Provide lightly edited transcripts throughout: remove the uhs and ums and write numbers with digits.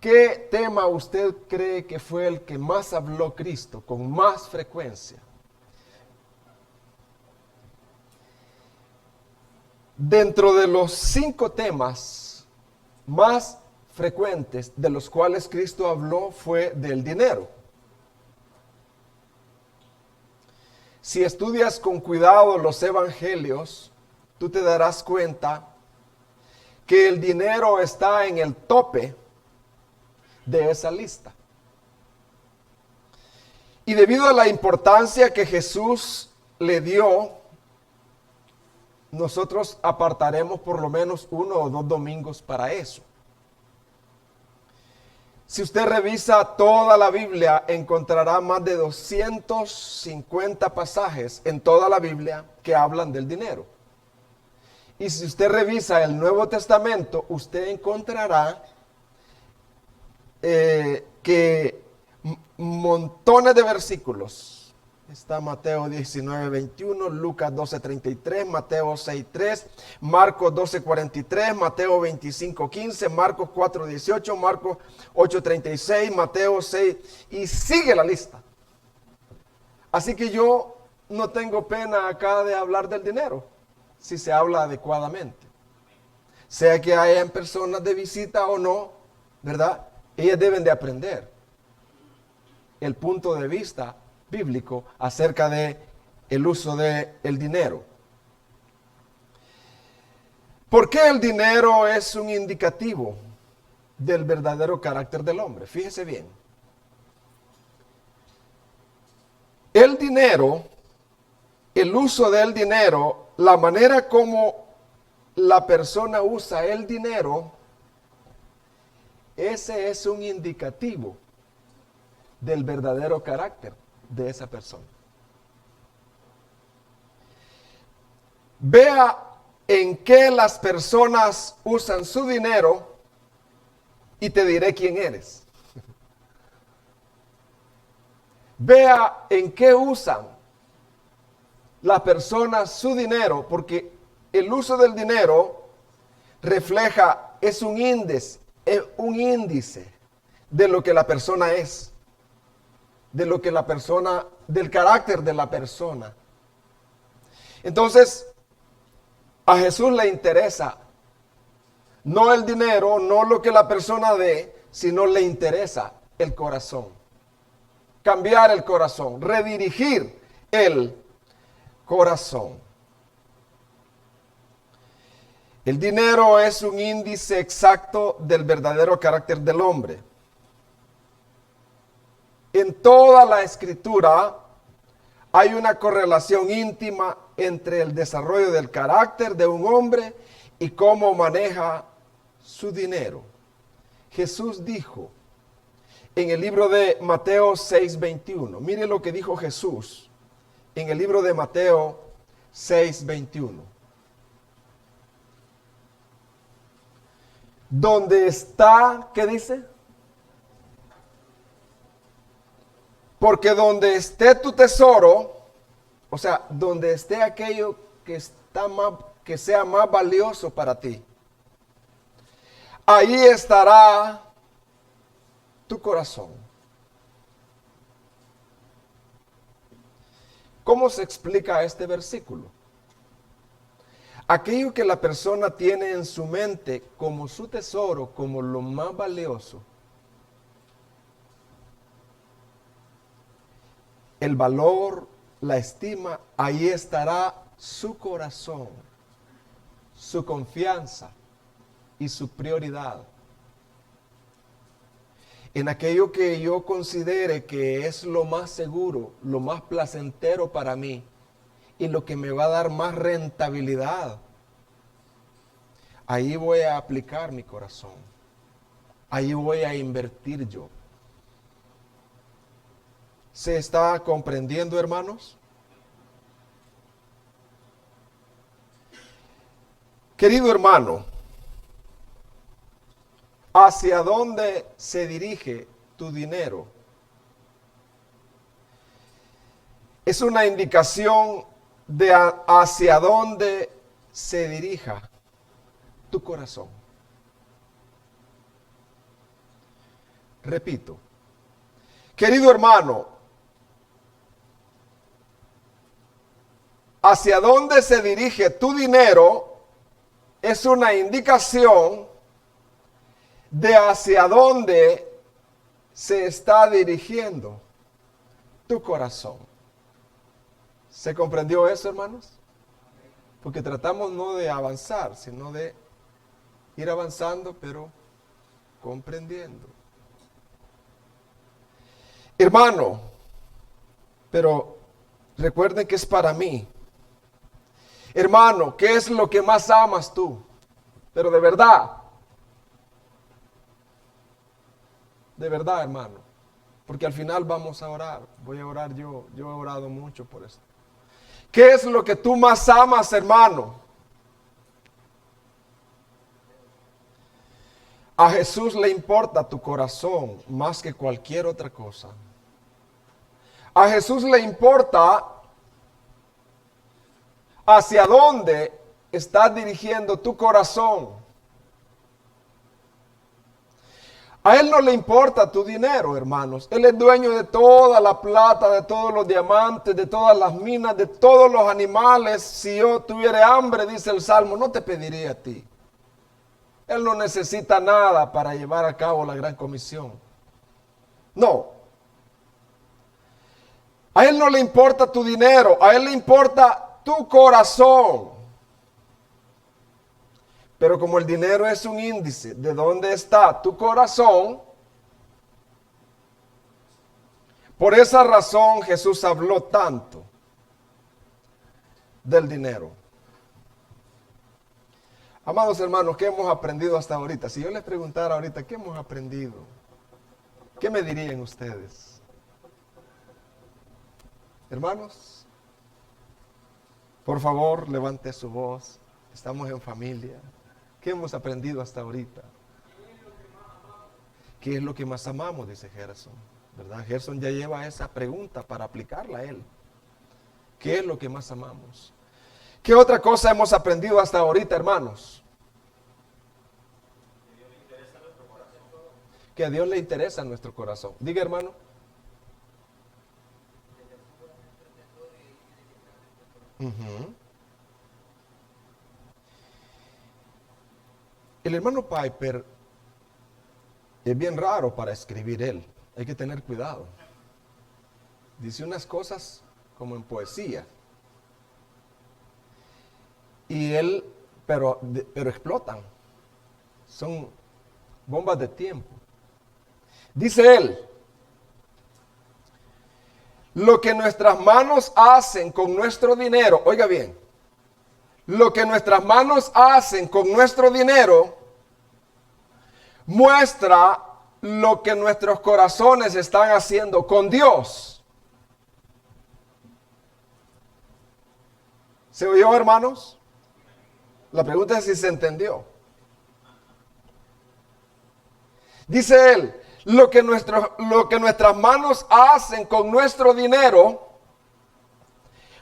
¿Qué tema usted cree que fue el que más habló Cristo con más frecuencia? Dentro de los 5 temas más frecuentes de los cuales Cristo habló fue del dinero. Si estudias con cuidado los evangelios, tú te darás cuenta que el dinero está en el tope de esa lista. Y debido a la importancia que Jesús le dio, nosotros apartaremos por lo menos 1 o 2 domingos para eso. Si usted revisa toda la Biblia, encontrará más de 250 pasajes en toda la Biblia que hablan del dinero. Y si usted revisa el Nuevo Testamento, usted encontrará que montones de versículos. Está Mateo 19, 21, Lucas 12, 33, Mateo 6, 3, Marcos 12, 43, Mateo 25, 15, Marcos 4, 18, Marcos 8, 36, Mateo 6, y sigue la lista. Así que yo no tengo pena acá de hablar del dinero, si se habla adecuadamente. Sea que hayan personas de visita o no, ¿verdad? Ellas deben de aprender el punto de vista bíblico acerca de el uso del dinero. ¿Por qué el dinero es un indicativo del verdadero carácter del hombre? Fíjese bien. El dinero, el uso del dinero, la manera como la persona usa el dinero, ese es un indicativo del verdadero carácter de esa persona. Vea en qué las personas usan su dinero y te diré quién eres. Vea en qué usan las personas su dinero, porque el uso del dinero refleja, es un índice de lo que la persona es, de lo que la persona, del carácter de la persona. Entonces, a Jesús le interesa no el dinero, no lo que la persona dé, sino le interesa el corazón. Cambiar el corazón, redirigir el corazón. El dinero es un índice exacto del verdadero carácter del hombre. En toda la escritura hay una correlación íntima entre el desarrollo del carácter de un hombre y cómo maneja su dinero. Jesús dijo en el libro de Mateo 6:21, mire lo que dijo Jesús en el libro de Mateo 6:21. Donde está, ¿qué dice? Porque donde esté tu tesoro, o sea, donde esté aquello que sea más valioso para ti, ahí estará tu corazón. ¿Cómo se explica este versículo? Aquello que la persona tiene en su mente como su tesoro, como lo más valioso, el valor, la estima, ahí estará su corazón, su confianza y su prioridad. En aquello que yo considere que es lo más seguro, lo más placentero para mí y lo que me va a dar más rentabilidad, ahí voy a aplicar mi corazón. Ahí voy a invertir yo. ¿Se está comprendiendo, hermanos? Querido hermano, ¿hacia dónde se dirige tu dinero? Es una indicación de hacia dónde se dirija tu corazón. Repito, querido hermano, hacia dónde se dirige tu dinero es una indicación de hacia dónde se está dirigiendo tu corazón. ¿Se comprendió eso, hermanos? Porque tratamos no de avanzar, sino de ir avanzando, pero comprendiendo. Hermano, pero recuerden que es para mí. Hermano, ¿qué es lo que más amas tú? Pero de verdad, hermano. Porque al final vamos a orar. Voy a orar yo. Yo he orado mucho por esto. ¿Qué es lo que tú más amas, hermano? A Jesús le importa tu corazón más que cualquier otra cosa. A Jesús le importa hacia dónde estás dirigiendo tu corazón. A Él no le importa tu dinero, hermanos. Él es dueño de toda la plata, de todos los diamantes, de todas las minas, de todos los animales. Si yo tuviera hambre, dice el Salmo, no te pediría a ti. Él no necesita nada para llevar a cabo la gran comisión. No. A Él no le importa tu dinero, a Él le importa tu corazón. Pero como el dinero es un índice de dónde está tu corazón, por esa razón Jesús habló tanto del dinero. Amados hermanos, ¿qué hemos aprendido hasta ahorita? Si yo les preguntara ahorita, ¿qué hemos aprendido? ¿Qué me dirían ustedes? Hermanos, por favor, levante su voz. Estamos en familia. ¿Qué hemos aprendido hasta ahorita? ¿Qué es lo que más amamos? Dice Gerson. ¿Verdad? Gerson ya lleva esa pregunta para aplicarla a él. ¿Qué es lo que más amamos? ¿Qué otra cosa hemos aprendido hasta ahorita, hermanos? Que a Dios le interesa nuestro corazón. Diga, hermano. El hermano Piper es bien raro para escribir él. Hay que tener cuidado. Dice unas cosas como en poesía. Y él, pero explotan. Son bombas de tiempo. Dice él, lo que nuestras manos hacen con nuestro dinero, oiga bien, lo que nuestras manos hacen con nuestro dinero muestra lo que nuestros corazones están haciendo con Dios. ¿Se oyó, hermanos? La pregunta es si se entendió. Dice él, lo que nuestras manos hacen con nuestro dinero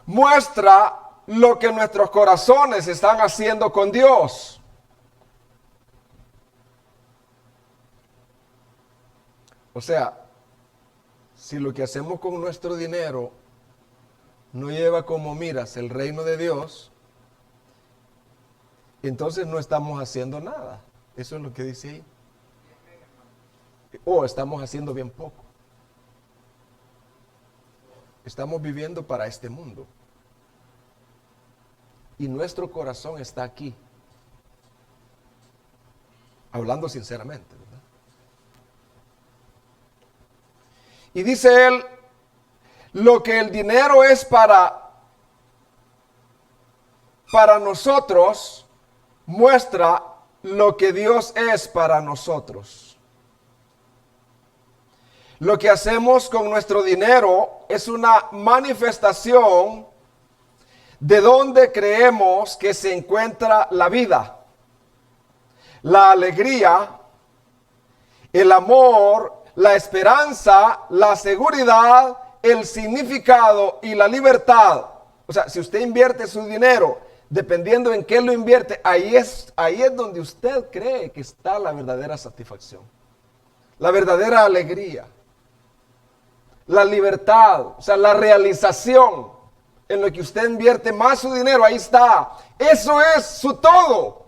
muestra lo que nuestros corazones están haciendo con Dios. O sea, si lo que hacemos con nuestro dinero no lleva como miras el reino de Dios, entonces no estamos haciendo nada. Eso es lo que dice ahí. O estamos haciendo bien poco. Estamos viviendo para este mundo. Y nuestro corazón está aquí. Hablando sinceramente, ¿verdad? Y dice él, lo que el dinero es para nosotros, muestra lo que Dios es para nosotros. Lo que hacemos con nuestro dinero es una manifestación de donde creemos que se encuentra la vida, la alegría, el amor, la esperanza, la seguridad, el significado y la libertad. O sea, si usted invierte su dinero, dependiendo en qué lo invierte, ahí es donde usted cree que está la verdadera satisfacción. la verdadera alegría, la libertad, o sea, la realización en lo que usted invierte más su dinero, ahí está. Eso es su todo.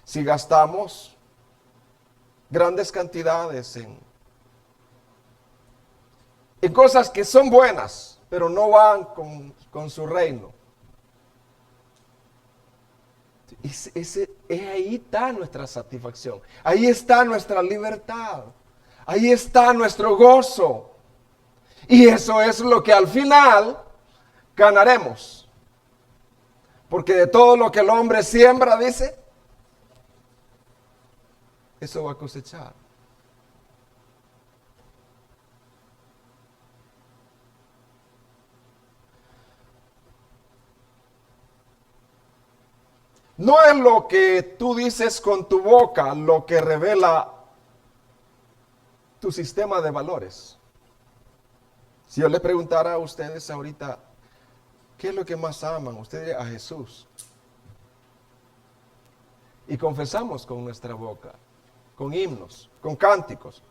Si gastamos grandes cantidades en cosas que son buenas, pero no van con su reino, ahí está nuestra satisfacción, ahí está nuestra libertad, ahí está nuestro gozo. Y eso es lo que al final ganaremos. Porque de todo lo que el hombre siembra, dice, eso va a cosechar. No es lo que tú dices con tu boca lo que revela tu sistema de valores. Si yo le preguntara a ustedes ahorita, ¿qué es lo que más aman? Usted diría, a Jesús. Y confesamos con nuestra boca, con himnos, con cánticos.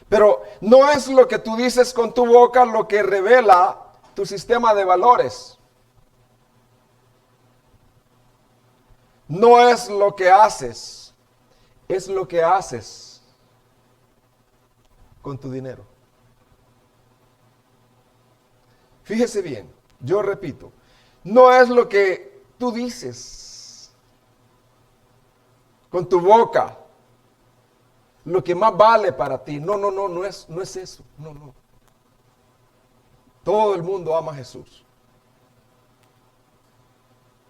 Pero no es lo que tú dices con tu boca lo que revela tu sistema de valores. No es lo que haces, es lo que haces con tu dinero. Fíjese bien, yo repito, no es lo que tú dices con tu boca lo que más vale para ti. No es eso. No. Todo el mundo ama a Jesús.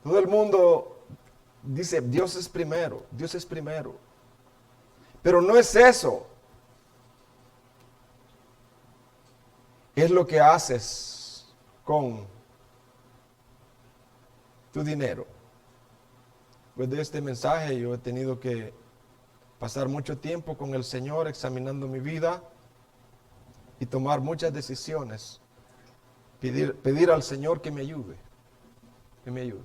Todo el mundo dice, Dios es primero, Dios es primero. Pero no es eso. Es lo que haces con tu dinero. Después de este mensaje yo he tenido que pasar mucho tiempo con el Señor examinando mi vida y tomar muchas decisiones. Pedir al Señor que me ayude. Que me ayude.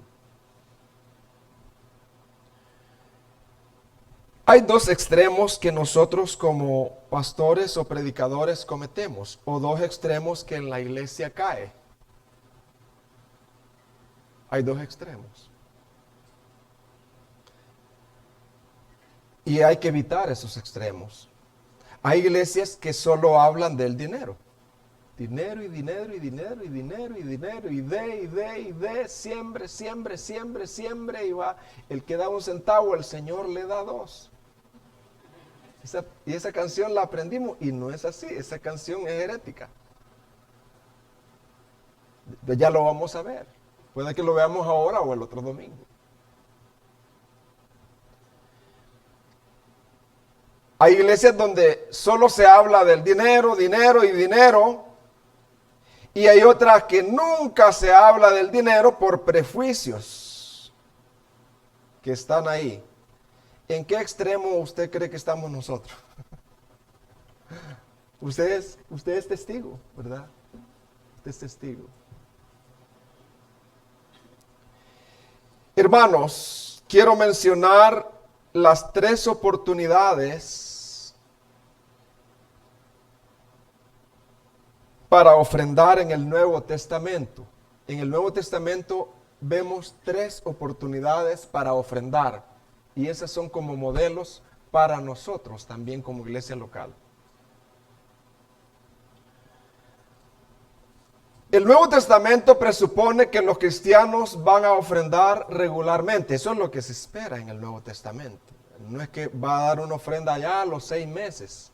Hay dos extremos que nosotros como pastores o predicadores cometemos, o dos extremos que en la iglesia cae. Hay dos extremos. Y hay que evitar esos extremos. Hay iglesias que solo hablan del dinero. Dinero y dinero y dinero y dinero y dinero y de, siembre y va. El que da un centavo, el Señor le da dos. Y esa canción la aprendimos y no es así, esa canción es herética. Ya lo vamos a ver. Puede que lo veamos ahora o el otro domingo. Hay iglesias donde solo se habla del dinero, dinero y dinero. Y hay otras que nunca se habla del dinero por prejuicios que están ahí. ¿En qué extremo usted cree que estamos nosotros? Usted es testigo, ¿verdad? Usted es testigo. Hermanos, quiero mencionar las 3 oportunidades para ofrendar en el Nuevo Testamento. En el Nuevo Testamento vemos 3 oportunidades para ofrendar. Y esas son como modelos para nosotros también como iglesia local. El Nuevo Testamento presupone que los cristianos van a ofrendar regularmente. Eso es lo que se espera en el Nuevo Testamento. No es que va a dar una ofrenda allá a los 6 meses.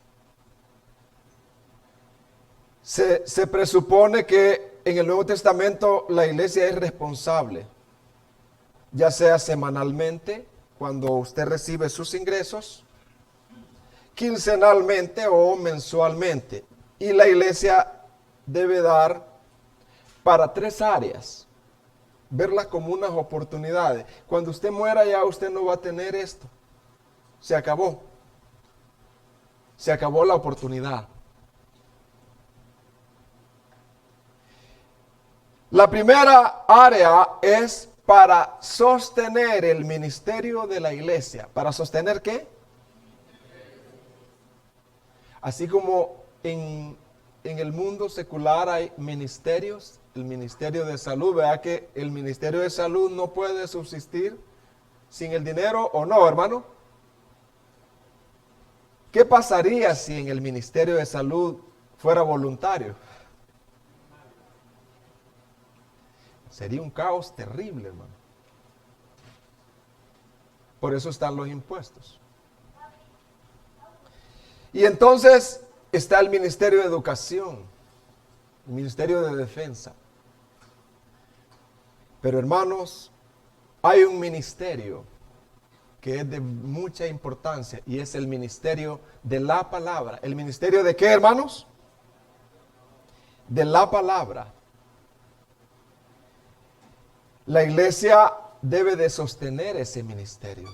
Se presupone que en el Nuevo Testamento la iglesia es responsable, ya sea semanalmente, cuando usted recibe sus ingresos, quincenalmente o mensualmente. Y la iglesia debe dar para 3 áreas, verlas como unas oportunidades. Cuando usted muera ya usted no va a tener esto. Se acabó. Se acabó la oportunidad. La primera área es para sostener el ministerio de la iglesia. ¿Para sostener qué? Así como en el mundo secular hay ministerios, el ministerio de salud, ¿verdad que el ministerio de salud no puede subsistir sin el dinero o no, hermano? ¿Qué pasaría si en el ministerio de salud fuera voluntario? Sería un caos terrible, hermano. Por eso están los impuestos. Y entonces está el Ministerio de Educación, el Ministerio de Defensa. Pero hermanos, hay un ministerio que es de mucha importancia y es el ministerio de la palabra. ¿El ministerio de qué, hermanos? De la palabra. La iglesia debe de sostener ese ministerio.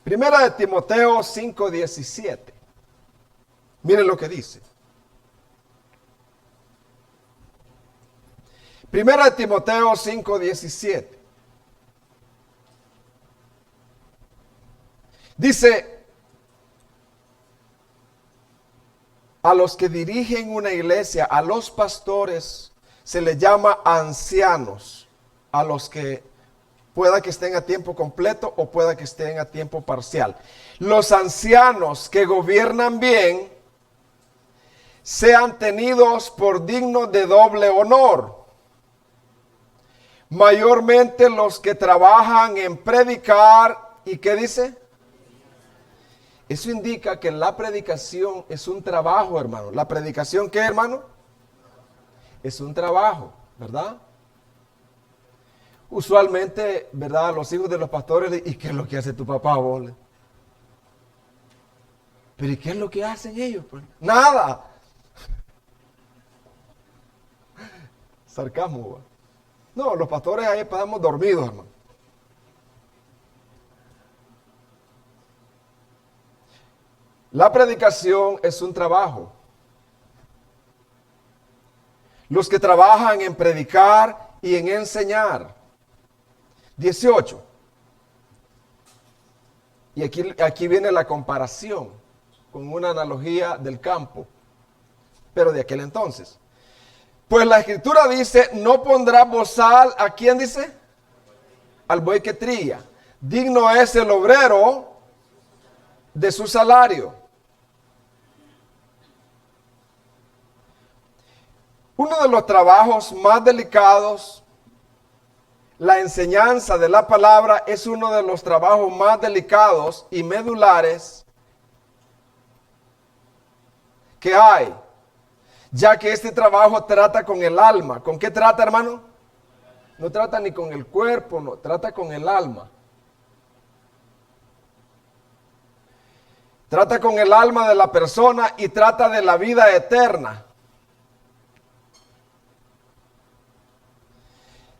Primera de Timoteo 5:17. Miren lo que dice. Primera de Timoteo 5:17. Dice, a los que dirigen una iglesia, a los pastores, se les llama ancianos, a los que pueda que estén a tiempo completo o pueda que estén a tiempo parcial. Los ancianos que gobiernan bien sean tenidos por dignos de doble honor, mayormente los que trabajan en predicar. ¿Y qué dice? Eso indica que la predicación es un trabajo, hermano. ¿La predicación qué, hermano? Es un trabajo, ¿verdad? Usualmente, ¿verdad? Los hijos de los pastores, ¿y qué es lo que hace tu papá, vos? ¿Pero y qué es lo que hacen ellos? Pues? Nada. Sarcasmo, ¿va? No, los pastores ahí pasamos dormidos, hermano. La predicación es un trabajo. Los que trabajan en predicar y en enseñar. 18. Y aquí viene la comparación con una analogía del campo, pero de aquel entonces. Pues la escritura dice, no pondrá bozal, ¿a quién dice? Al buey que trilla. Digno es el obrero de su salario. Uno de los trabajos más delicados, la enseñanza de la palabra, es uno de los trabajos más delicados y medulares que hay, ya que este trabajo trata con el alma. ¿Con qué trata, hermano? No trata ni con el cuerpo, no, trata con el alma. Trata con el alma de la persona y trata de la vida eterna.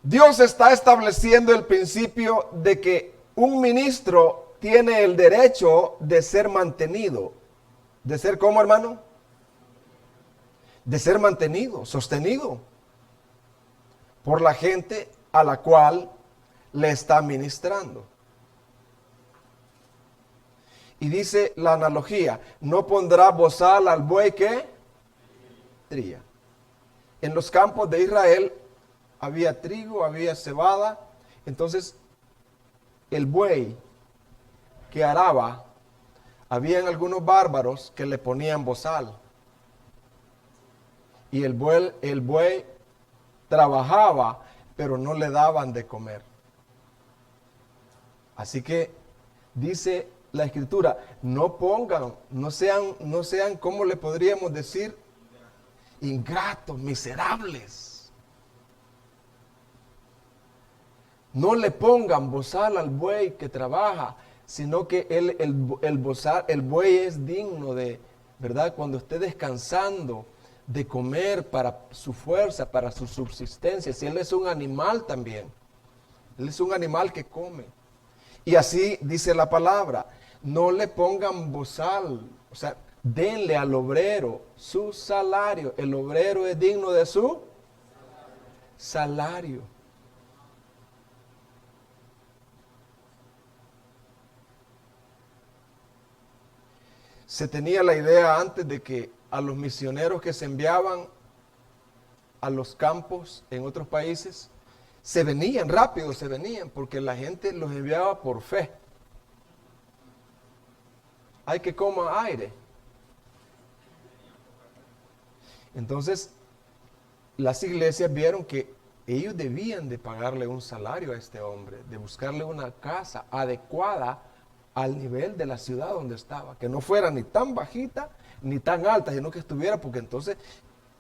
Dios está estableciendo el principio de que un ministro tiene el derecho de ser mantenido. ¿De ser cómo, hermano? De ser mantenido, sostenido por la gente a la cual le está ministrando. Y dice la analogía, no pondrá bozal al buey que trilla. En los campos de Israel había trigo, había cebada. Entonces, el buey que araba, habían algunos bárbaros que le ponían bozal. Y el buey trabajaba, pero no le daban de comer. Así que dice la escritura, no pongan, no sean, ¿cómo le podríamos decir? Ingratos, miserables. No le pongan bozal al buey que trabaja, sino que el buey es digno de, ¿verdad? Cuando esté descansando, de comer para su fuerza, para su subsistencia. Si él es un animal también, él es un animal que come. Y así dice la palabra, no le pongan bozal, o sea, denle al obrero su salario. El obrero es digno de su salario. Se tenía la idea antes de que a los misioneros que se enviaban a los campos en otros países, se venían rápido, se venían, porque la gente los enviaba por fe. Hay que comer aire. Entonces, las iglesias vieron que ellos debían de pagarle un salario a este hombre, de buscarle una casa adecuada al nivel de la ciudad donde estaba, que no fuera ni tan bajita ni tan alta, sino que estuviera, porque entonces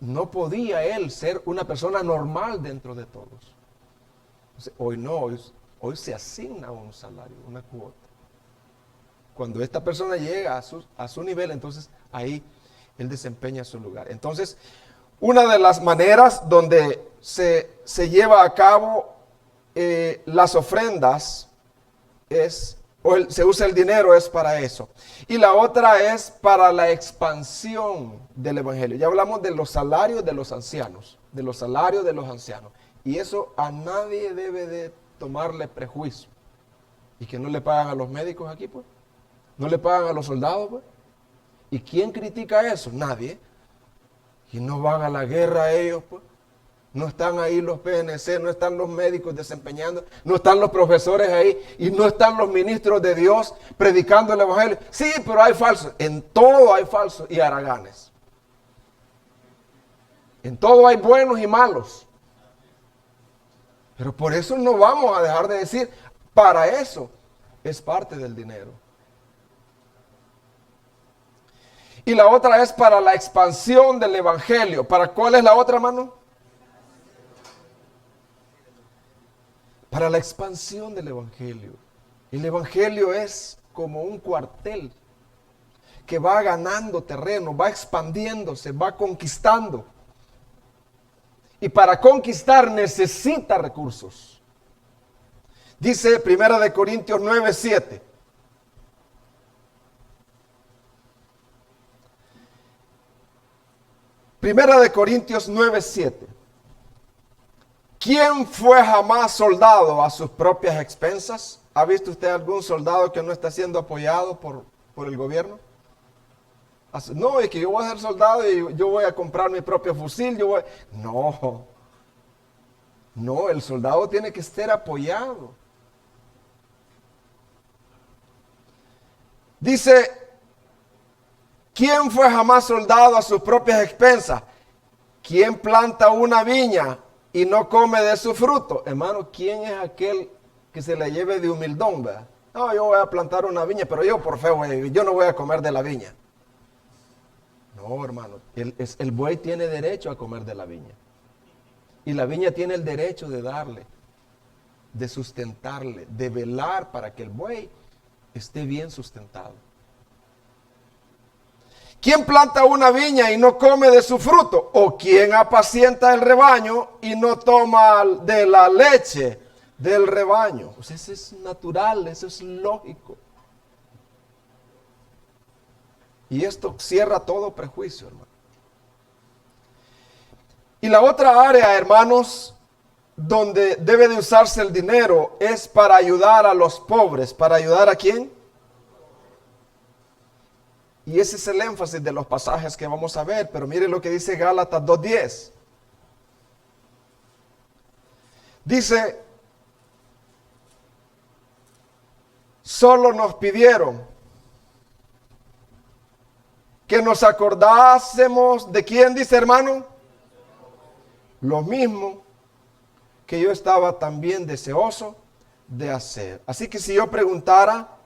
no podía él ser una persona normal dentro de todos. Entonces, hoy no, hoy se asigna un salario, una cuota. Cuando esta persona llega a su nivel, entonces ahí él desempeña su lugar. Entonces, una de las maneras donde se lleva a cabo las ofrendas se usa el dinero es para eso. Y la otra es para la expansión del evangelio. Ya hablamos de los salarios de los ancianos, de los salarios de los ancianos. Y eso a nadie debe de tomarle prejuicio. ¿Y que no le pagan a los médicos aquí, pues? ¿No le pagan a los soldados, pues? ¿Y quién critica eso? Nadie. Y no van a la guerra ellos, pues. No están ahí los PNC, no están los médicos desempeñando, no están los profesores ahí y no están los ministros de Dios predicando el evangelio. Sí, pero hay falsos. En todo hay falsos y haraganes. En todo hay buenos y malos. Pero por eso no vamos a dejar de decir, para eso es parte del dinero. Y la otra es para la expansión del evangelio. ¿Para cuál es la otra, mano? Para la expansión del evangelio. El evangelio es como un cuartel que va ganando terreno, va expandiéndose, va conquistando. Y para conquistar necesita recursos. Dice 1 Corintios 9:7. Primera de Corintios 9:7. ¿Quién fue jamás soldado a sus propias expensas? ¿Ha visto usted algún soldado que no está siendo apoyado por el gobierno? No, es que yo voy a ser soldado y yo voy a comprar mi propio fusil. No, el soldado tiene que ser apoyado. Dice, ¿quién fue jamás soldado a sus propias expensas? ¿Quién planta una viña y no come de su fruto? Hermano, ¿quién es aquel que se le lleve de humildón, verdad? No, yo voy a plantar una viña, pero yo por fe, yo no voy a comer de la viña. No, hermano, el buey tiene derecho a comer de la viña. Y la viña tiene el derecho de darle, de sustentarle, de velar para que el buey esté bien sustentado. ¿Quién planta una viña y no come de su fruto? ¿O quién apacienta el rebaño y no toma de la leche del rebaño? Pues eso es natural, eso es lógico. Y esto cierra todo prejuicio, hermano. Y la otra área, hermanos, donde debe de usarse el dinero es para ayudar a los pobres. ¿Para ayudar a quién? Y ese es el énfasis de los pasajes que vamos a ver. Pero mire lo que dice Gálatas 2:10. Dice, solo nos pidieron que nos acordásemos de quién, dice, hermano, lo mismo que yo estaba también deseoso de hacer. Así que si yo preguntara,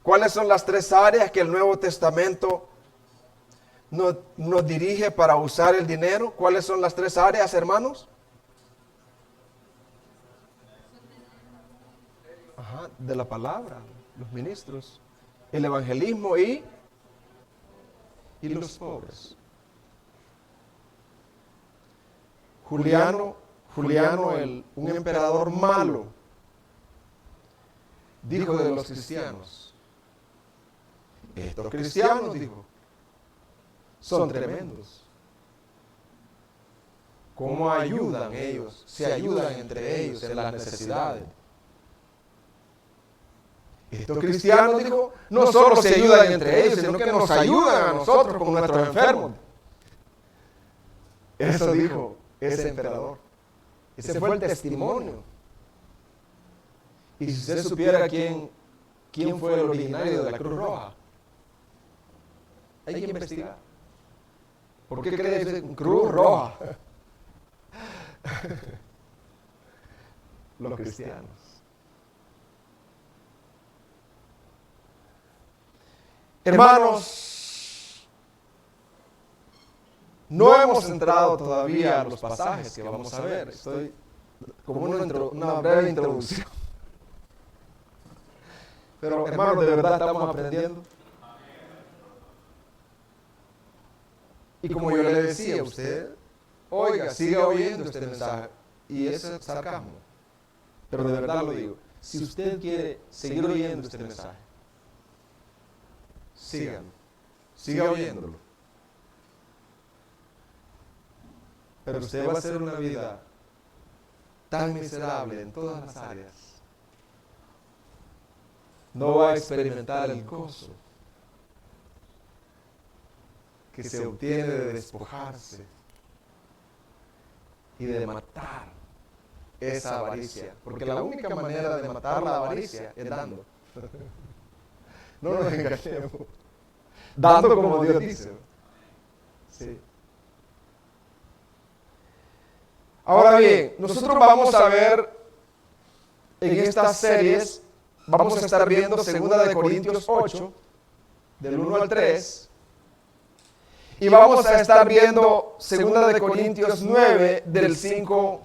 ¿cuáles son las 3 áreas que el Nuevo Testamento nos dirige para usar el dinero? ¿Cuáles son las 3 áreas, hermanos? De la palabra, los ministros, el evangelismo y los pobres. Juliano, un emperador malo, dijo de los cristianos, estos cristianos, dijo, son tremendos. ¿Cómo ayudan ellos? Se ayudan entre ellos en las necesidades. Estos cristianos, dijo, no solo se ayudan entre ellos, sino que nos ayudan a nosotros con nuestros enfermos. Eso dijo ese emperador. Ese fue el testimonio. Y si usted supiera quién fue el originario de la Cruz Roja, hay que investigar. ¿Por qué cree usted Cruz Roja? Los cristianos. Hermanos, no hemos entrado todavía a los pasajes que vamos a ver. Estoy como una breve introducción. Pero hermanos, de verdad estamos aprendiendo. Y como yo le decía a usted, oiga, siga oyendo este mensaje. Y ese es sarcasmo. Pero de verdad lo digo. Si usted quiere seguir oyendo este mensaje, siga oyéndolo. Pero usted va a hacer una vida tan miserable en todas las áreas. No va a experimentar el gozo que se obtiene de despojarse y de matar esa avaricia. Porque la única manera de matar la avaricia es dando. No nos engañemos. Dando como Dios dice. Sí. Ahora bien, nosotros vamos a ver en estas series, vamos a estar viendo 2 de Corintios 8, del 1 al 3, y vamos a estar viendo 2 de Corintios 9, del 5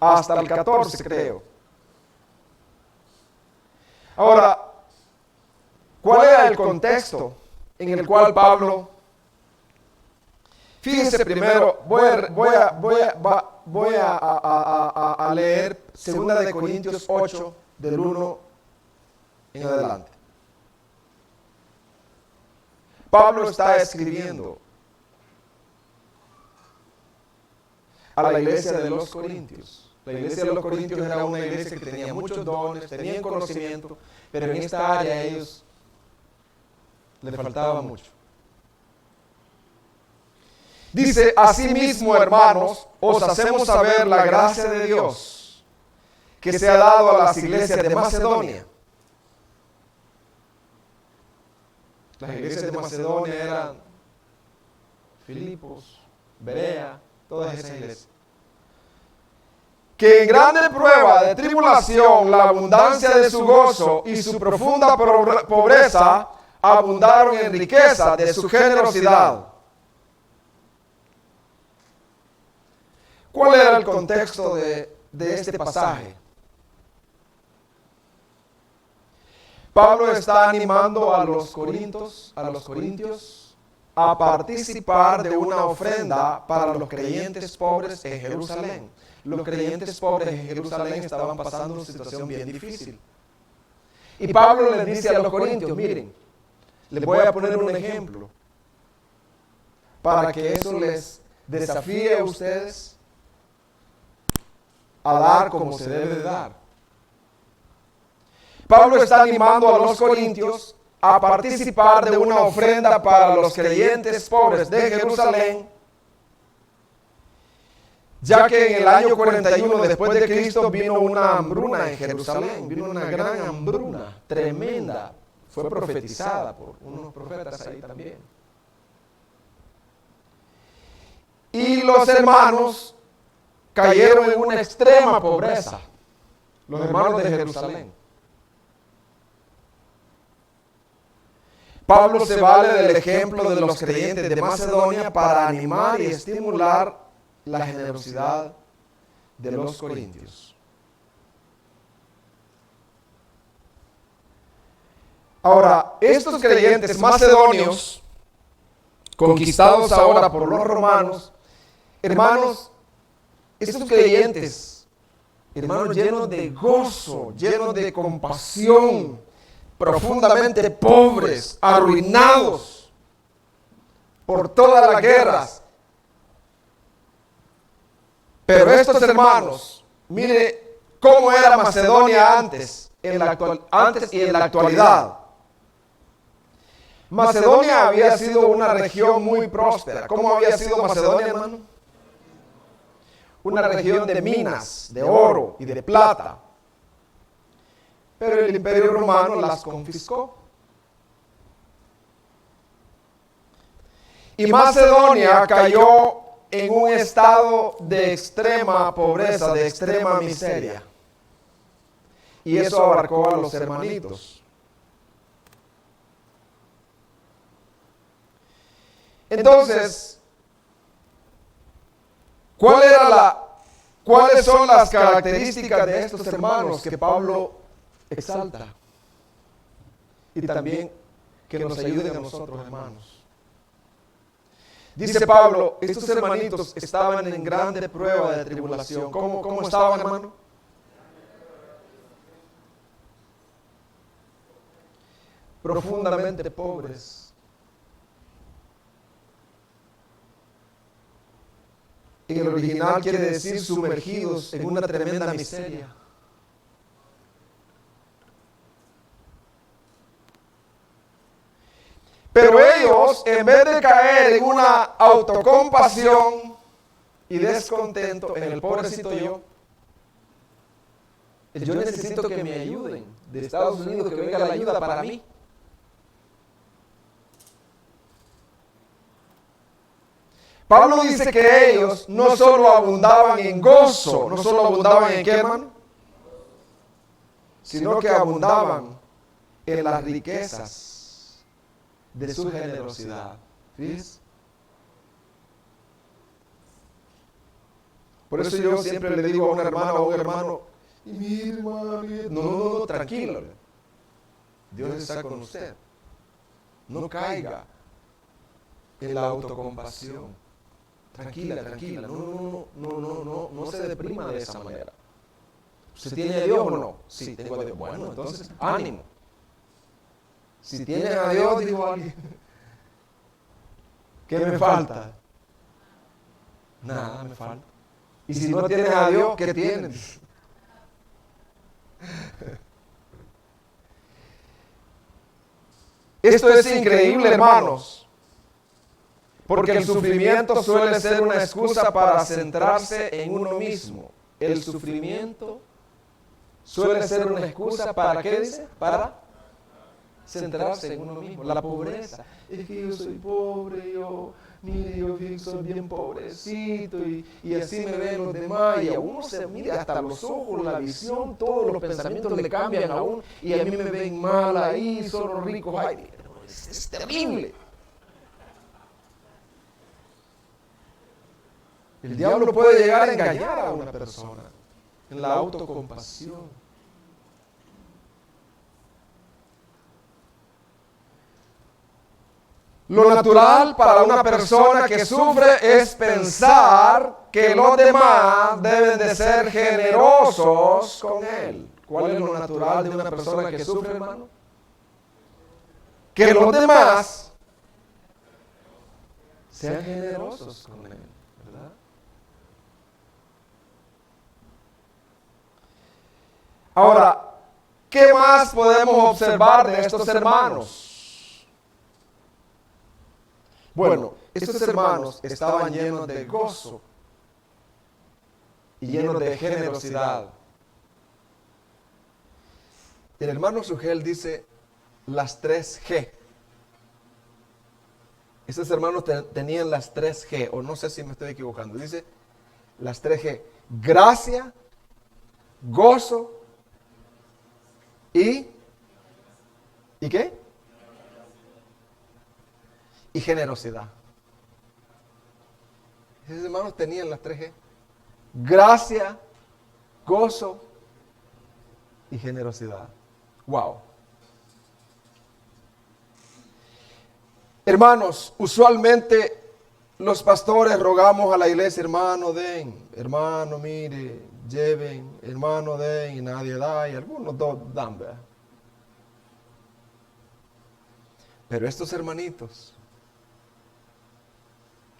hasta el 14, creo. Ahora, ¿cuál era el contexto en el cual Pablo? Fíjense primero, voy a leer 2 de Corintios 8, del 1 en adelante. Pablo está escribiendo a la iglesia de los Corintios. La iglesia de los Corintios era una iglesia que tenía muchos dones, tenían conocimiento, pero en esta área a ellos les faltaba mucho. Dice, asimismo, hermanos, os hacemos saber la gracia de Dios que se ha dado a las iglesias de Macedonia. Las iglesias de Macedonia eran Filipos, Berea, todas esas iglesias. Que en grande prueba de tribulación, la abundancia de su gozo y su profunda pobreza abundaron en riqueza de su generosidad. ¿Cuál era el contexto de este pasaje? Pablo está animando a los corintios a participar de una ofrenda para los creyentes pobres en Jerusalén. Los creyentes pobres en Jerusalén estaban pasando una situación bien difícil. Y Pablo les dice a los corintios, miren, les voy a poner un ejemplo para que eso les desafíe a ustedes a dar como se debe de dar. Pablo está animando a los corintios a participar de una ofrenda para los creyentes pobres de Jerusalén, ya que en el año 41 después de Cristo vino una hambruna en Jerusalén, vino una gran hambruna, tremenda, fue profetizada por unos profetas ahí también. Y los hermanos cayeron en una extrema pobreza, los hermanos de Jerusalén. Pablo se vale del ejemplo de los creyentes de Macedonia para animar y estimular la generosidad de los corintios. Ahora, estos creyentes macedonios, conquistados ahora por los romanos, hermanos, estos creyentes, hermanos, llenos de gozo, llenos de compasión, profundamente pobres, arruinados por todas las guerras. Pero estos hermanos, mire cómo era Macedonia antes y en la actualidad. Macedonia había sido una región muy próspera. ¿Cómo había sido Macedonia, hermano? Una región de minas, de oro y de plata. Pero el Imperio Romano las confiscó. Y Macedonia cayó en un estado de extrema pobreza, de extrema miseria. Y eso abarcó a los hermanitos. Entonces, ¿cuáles son las características de estos hermanos que Pablo exalta? Y también que nos ayuden a nosotros, hermanos. Dice Pablo, estos hermanitos estaban en grande prueba de tribulación. ¿Cómo estaban, hermano? Profundamente pobres. En el original quiere decir sumergidos en una tremenda miseria. Pero ellos, en vez de caer en una autocompasión y descontento en el pobrecito yo necesito que me ayuden de Estados Unidos, que venga la ayuda para mí. Pablo dice que ellos no solo abundaban en gozo, no solo abundaban en qué, hermano, sino que abundaban en las riquezas de su generosidad. ¿Fíjense? Por eso yo siempre le digo a una hermana o a un hermano, y mi hermano, no, tranquilo. Dios está con usted. No caiga en la autocompasión. Tranquila. No se deprima de esa manera. ¿Usted tiene a Dios o no? Sí, tengo a Dios. Bueno, entonces, ánimo. Si tienes a Dios, dijo alguien, ¿qué me falta? Nada me falta. Y si no tienes a Dios, ¿qué tienes? Esto es increíble, hermanos. Porque el sufrimiento suele ser una excusa para centrarse en uno mismo. El sufrimiento suele ser una excusa para, ¿qué dice? Para centrarse en uno mismo. La pobreza. Es que yo soy pobre, mire, yo soy bien pobrecito y así me ven los demás. Y a uno se mira hasta los ojos, la visión, todos los pensamientos le cambian a uno. Y a mí me ven mal ahí, son los ricos. Ay, es terrible. El diablo puede llegar a engañar a una persona en la autocompasión. Lo natural para una persona que sufre es pensar que los demás deben de ser generosos con él. ¿Cuál es lo natural de una persona que sufre, hermano? Que los demás sean generosos con él, ¿verdad? Ahora, ¿qué más podemos observar de estos hermanos? Bueno, estos hermanos estaban llenos de gozo y llenos de generosidad. El hermano Sugel dice las 3 G. Estos hermanos tenían las 3 G, o no sé si me estoy equivocando. Dice las 3 G. Gracia, gozo ¿y qué? Y generosidad. Esos hermanos tenían las 3 G. Gracia, gozo y generosidad. Wow. Hermanos, usualmente los pastores rogamos a la iglesia, hermano, den, hermano, mire, lleven, hermano, den, y nadie da, y algunos dan, ¿verdad? Pero estos hermanitos,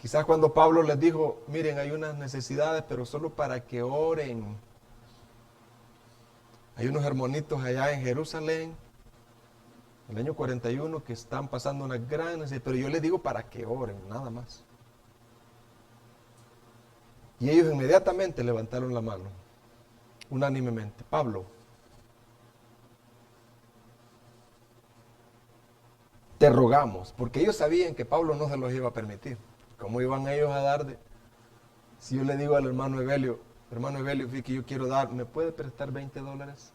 quizás cuando Pablo les dijo, miren, hay unas necesidades, pero solo para que oren. Hay unos hermanitos allá en Jerusalén, en el año 41, que están pasando una gran necesidad, pero yo les digo para que oren, nada más. Y ellos inmediatamente levantaron la mano, unánimemente. Pablo, te rogamos, porque ellos sabían que Pablo no se los iba a permitir. ¿Cómo iban ellos a dar si yo le digo al hermano Evelio, fíjate que yo quiero dar, ¿me puede prestar $20?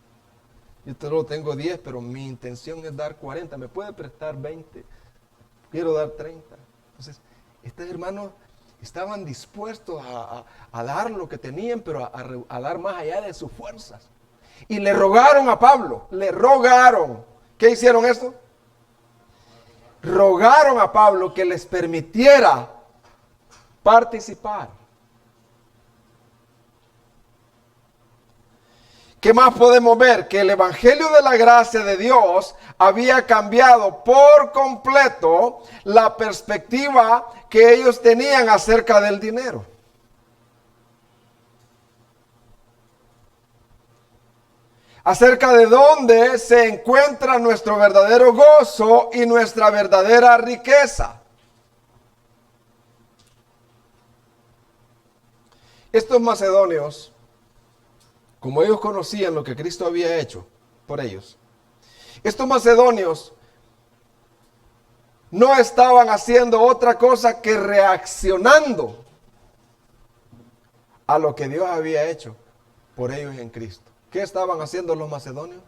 Yo solo tengo 10, pero mi intención es dar 40, ¿me puede prestar 20? Quiero dar 30. Entonces, estos hermanos estaban dispuestos a dar lo que tenían, pero a dar más allá de sus fuerzas. Y le rogaron a Pablo, le rogaron. ¿Qué hicieron esto? Rogaron a Pablo que les permitiera participar. ¿Qué más podemos ver? Que el Evangelio de la gracia de Dios había cambiado por completo la perspectiva que ellos tenían acerca del dinero. Acerca de dónde se encuentra nuestro verdadero gozo y nuestra verdadera riqueza. Estos macedonios, como ellos conocían lo que Cristo había hecho por ellos, estos macedonios no estaban haciendo otra cosa que reaccionando a lo que Dios había hecho por ellos en Cristo. ¿Qué estaban haciendo los macedonios?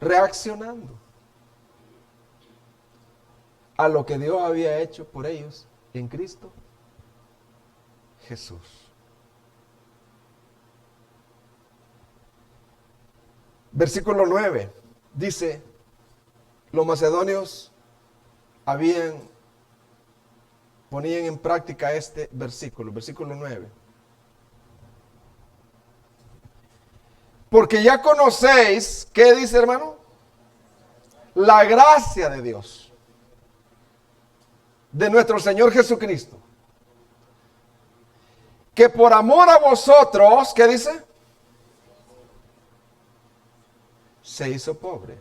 Reaccionando a lo que Dios había hecho por ellos en Cristo Jesús. Versículo 9 dice, los macedonios ponían en práctica este versículo 9. Porque ya conocéis, ¿qué dice, hermano? La gracia de Dios, de nuestro Señor Jesucristo, que por amor a vosotros, ¿qué dice? Se hizo pobre,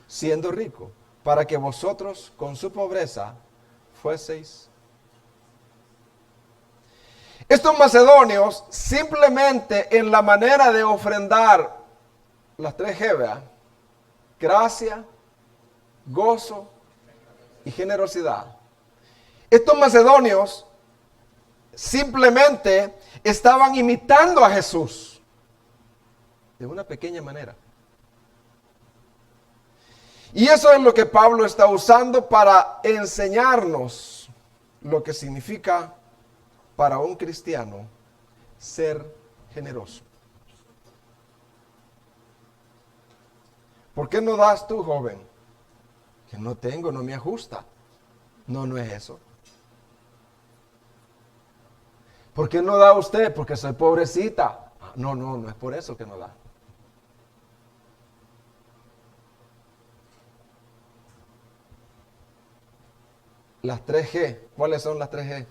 siendo rico, para que vosotros con su pobreza fueseis. Estos macedonios simplemente en la manera de ofrendar las 3G, ¿verdad? Gracia, gozo y generosidad. Estos macedonios simplemente estaban imitando a Jesús de una pequeña manera. Y eso es lo que Pablo está usando para enseñarnos lo que significa para un cristiano ser generoso. ¿Por qué no das tú, joven? Que no tengo, no me ajusta. No, no es eso. ¿Por qué no da usted? Porque soy pobrecita. No, no es por eso que no da. Las 3G. ¿Cuáles son las 3G?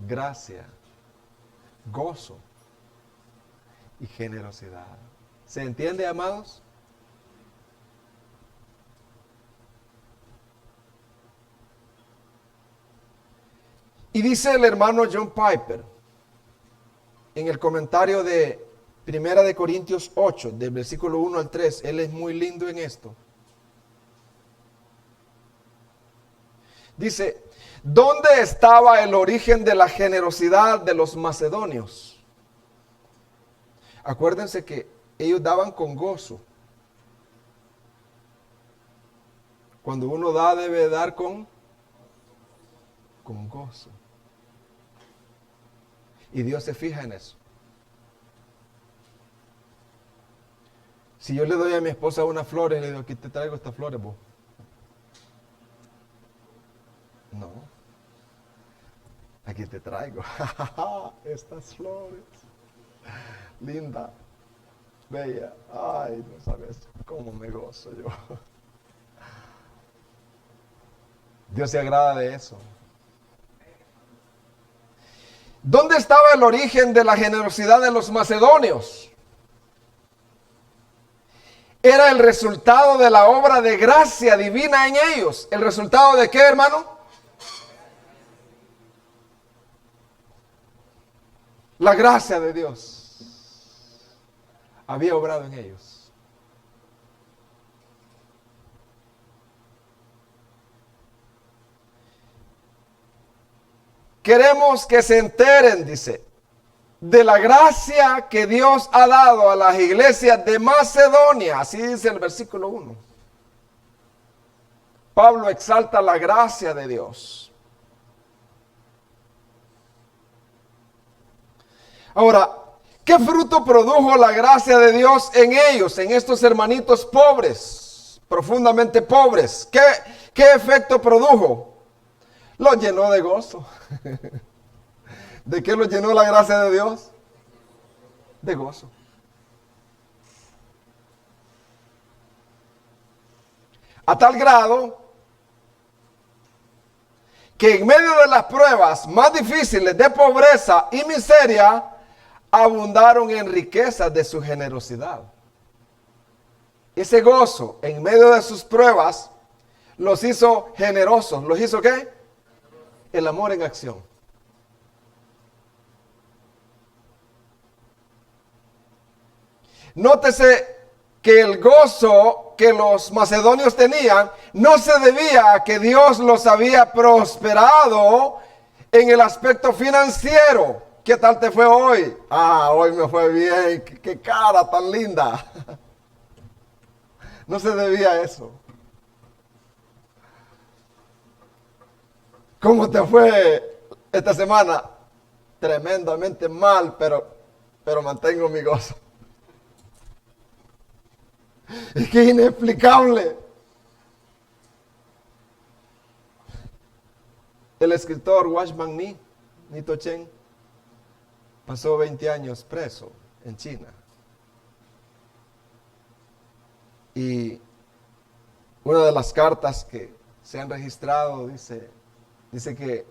Gracia, gozo y generosidad. ¿Se entiende, amados? Y dice el hermano John Piper en el comentario de 1 Corintios 8, del versículo 1 al 3, él es muy lindo en esto. Dice, ¿dónde estaba el origen de la generosidad de los macedonios? Acuérdense que ellos daban con gozo. Cuando uno da, debe dar con gozo. Y Dios se fija en eso. Si yo le doy a mi esposa unas flores, le digo, aquí te traigo estas flores, vos. No. Aquí te traigo estas flores. Linda, bella. Ay, no sabes cómo me gozo yo. Dios se agrada de eso. ¿Dónde estaba el origen de la generosidad de los macedonios? Era el resultado de la obra de gracia divina en ellos. ¿El resultado de qué, hermano? La gracia de Dios había obrado en ellos. Queremos que se enteren, dice, de la gracia que Dios ha dado a las iglesias de Macedonia. Así dice el versículo 1. Pablo exalta la gracia de Dios. Ahora, ¿qué fruto produjo la gracia de Dios en ellos, en estos hermanitos pobres, profundamente pobres? ¿Qué efecto produjo? Los llenó de gozo. ¿De qué los llenó la gracia de Dios? De gozo. A tal grado que en medio de las pruebas más difíciles de pobreza y miseria, abundaron en riquezas de su generosidad. Ese gozo en medio de sus pruebas los hizo generosos. ¿Los hizo qué? El amor en acción. Nótese que el gozo que los macedonios tenían no se debía a que Dios los había prosperado en el aspecto financiero. ¿Qué tal te fue hoy? Hoy me fue bien. Qué cara tan linda. No se debía a eso. ¿Cómo te fue esta semana? Tremendamente mal, pero mantengo mi gozo. Es que es inexplicable. El escritor Watchman Nee, Nito Chen, pasó 20 años preso en China. Y una de las cartas que se han registrado dice que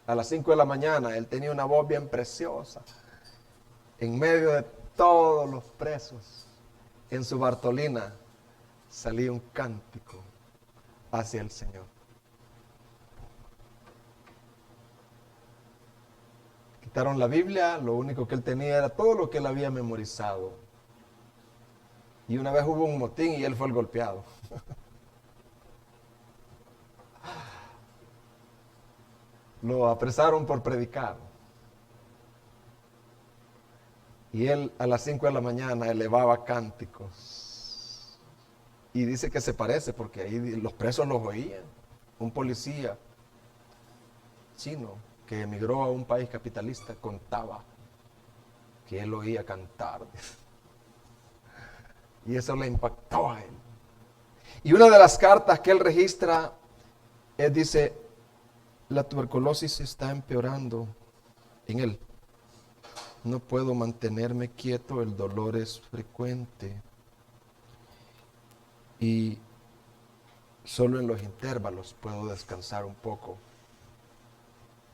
a las 5 de la mañana él tenía una voz bien preciosa. En medio de todos los presos, en su Bartolina, salía un cántico hacia el Señor. Quitaron la Biblia, lo único que él tenía era todo lo que él había memorizado. Y una vez hubo un motín y él fue el golpeado. Lo apresaron por predicar. Y él a las 5 de la mañana elevaba cánticos. Y dice que se parece porque ahí los presos los oían. Un policía chino que emigró a un país capitalista contaba que él oía cantar. Y eso le impactó a él. Y una de las cartas que él registra, él dice, la tuberculosis está empeorando en él. No puedo mantenerme quieto, el dolor es frecuente. Y solo en los intervalos puedo descansar un poco.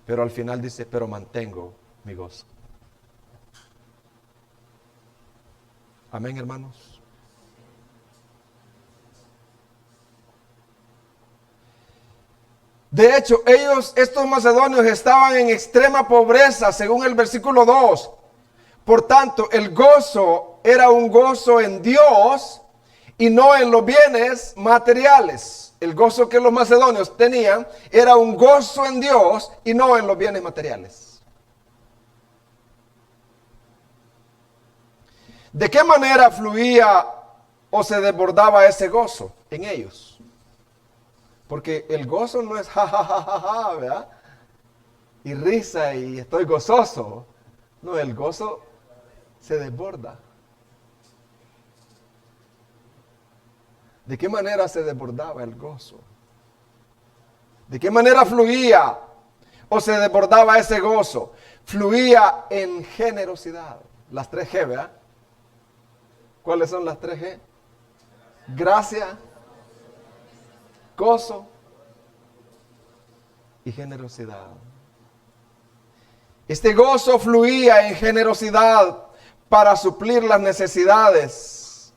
Pero al final dice, pero mantengo mi gozo. Amén, hermanos. De hecho, estos macedonios, estaban en extrema pobreza, según el versículo 2. Por tanto, el gozo era un gozo en Dios y no en los bienes materiales. El gozo que los macedonios tenían era un gozo en Dios y no en los bienes materiales. ¿De qué manera fluía o se desbordaba ese gozo en ellos? Porque el gozo no es ja, ¿verdad? Y risa y estoy gozoso. No, el gozo se desborda. ¿De qué manera se desbordaba el gozo? ¿De qué manera fluía o se desbordaba ese gozo? Fluía en generosidad. Las 3 G, ¿verdad? ¿Cuáles son las 3 G? Gracia, gozo y generosidad. Este gozo fluía en generosidad para suplir las necesidades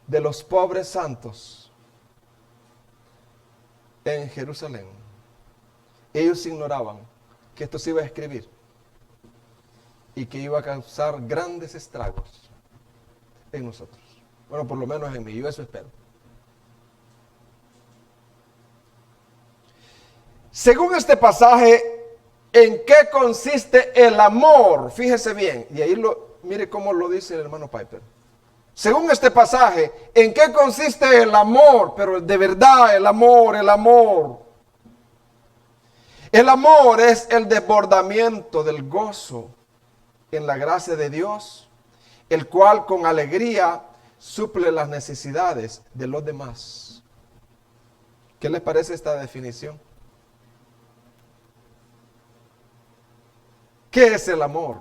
de los pobres santos en Jerusalén. Ellos ignoraban que esto se iba a escribir y que iba a causar grandes estragos en nosotros. Bueno, por lo menos en mí, yo eso espero. Según este pasaje, ¿en qué consiste el amor? Fíjese bien, y ahí mire cómo lo dice el hermano Piper. Según este pasaje, ¿en qué consiste el amor? Pero de verdad, el amor, el amor. El amor es el desbordamiento del gozo en la gracia de Dios, el cual con alegría suple las necesidades de los demás. ¿Qué les parece esta definición? ¿Qué es el amor?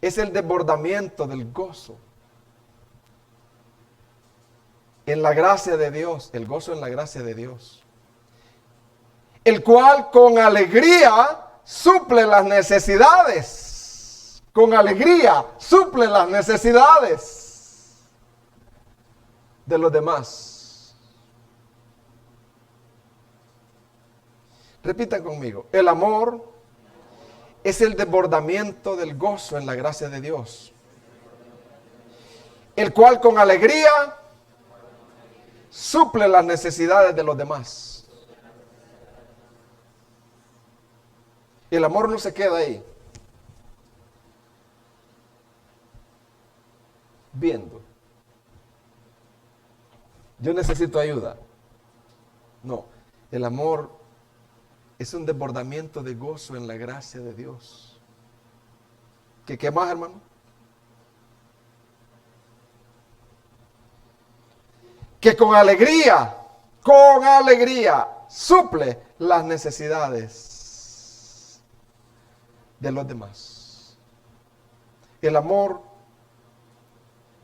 Es el desbordamiento del gozo en la gracia de Dios, el gozo en la gracia de Dios, el cual con alegría suple las necesidades. Con alegría suple las necesidades de los demás. Repitan conmigo. El amor es el desbordamiento del gozo en la gracia de Dios, el cual con alegría suple las necesidades de los demás. El amor no se queda ahí, viendo. Yo necesito ayuda. No, el amor es un desbordamiento de gozo en la gracia de Dios. ¿Qué más, hermano? Que con alegría, suple las necesidades de los demás. El amor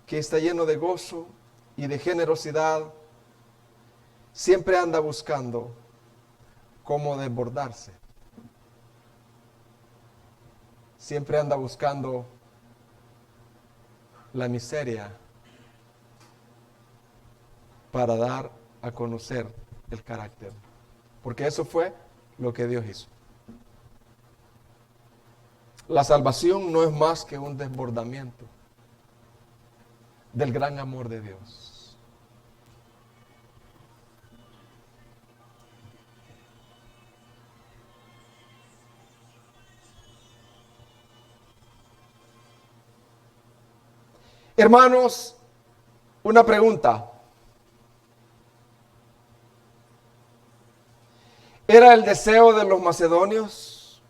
que está lleno de gozo y de generosidad siempre anda buscando cómo desbordarse. Siempre anda buscando la miseria para dar a conocer el carácter. Porque eso fue lo que Dios hizo. La salvación no es más que un desbordamiento del gran amor de Dios. Hermanos, una pregunta. ¿Era el deseo de los macedonios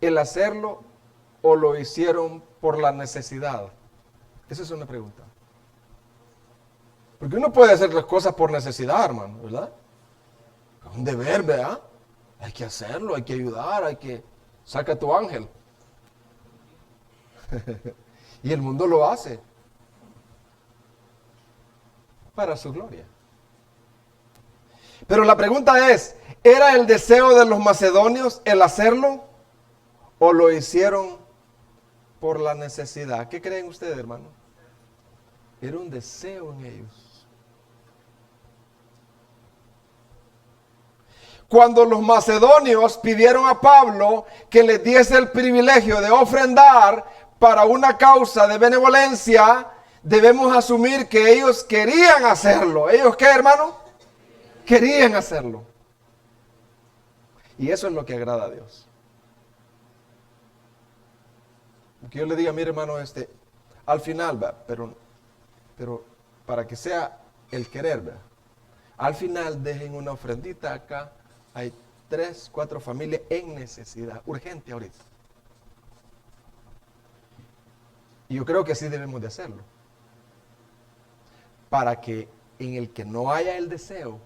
el hacerlo o lo hicieron por la necesidad? Esa es una pregunta. Porque uno puede hacer las cosas por necesidad, hermano, ¿verdad? Es un deber, ¿verdad? Hay que hacerlo, hay que ayudar, hay que... Saca a tu ángel. Y el mundo lo hace para su gloria. Pero la pregunta es, ¿era el deseo de los macedonios el hacerlo o lo hicieron por la necesidad? ¿Qué creen ustedes, hermano? Era un deseo en ellos. Cuando los macedonios pidieron a Pablo que les diese el privilegio de ofrendar para una causa de benevolencia, debemos asumir que ellos querían hacerlo. ¿Ellos qué, hermano? Querían hacerlo. Y eso es lo que agrada a Dios. Que yo le diga, mire, hermano, al final, ¿va? Pero para que sea el querer, ¿va? Al final dejen una ofrendita acá. Hay 3, 4 familias en necesidad, urgente ahorita. Y yo creo que así debemos de hacerlo. Para que en el que no haya el deseo,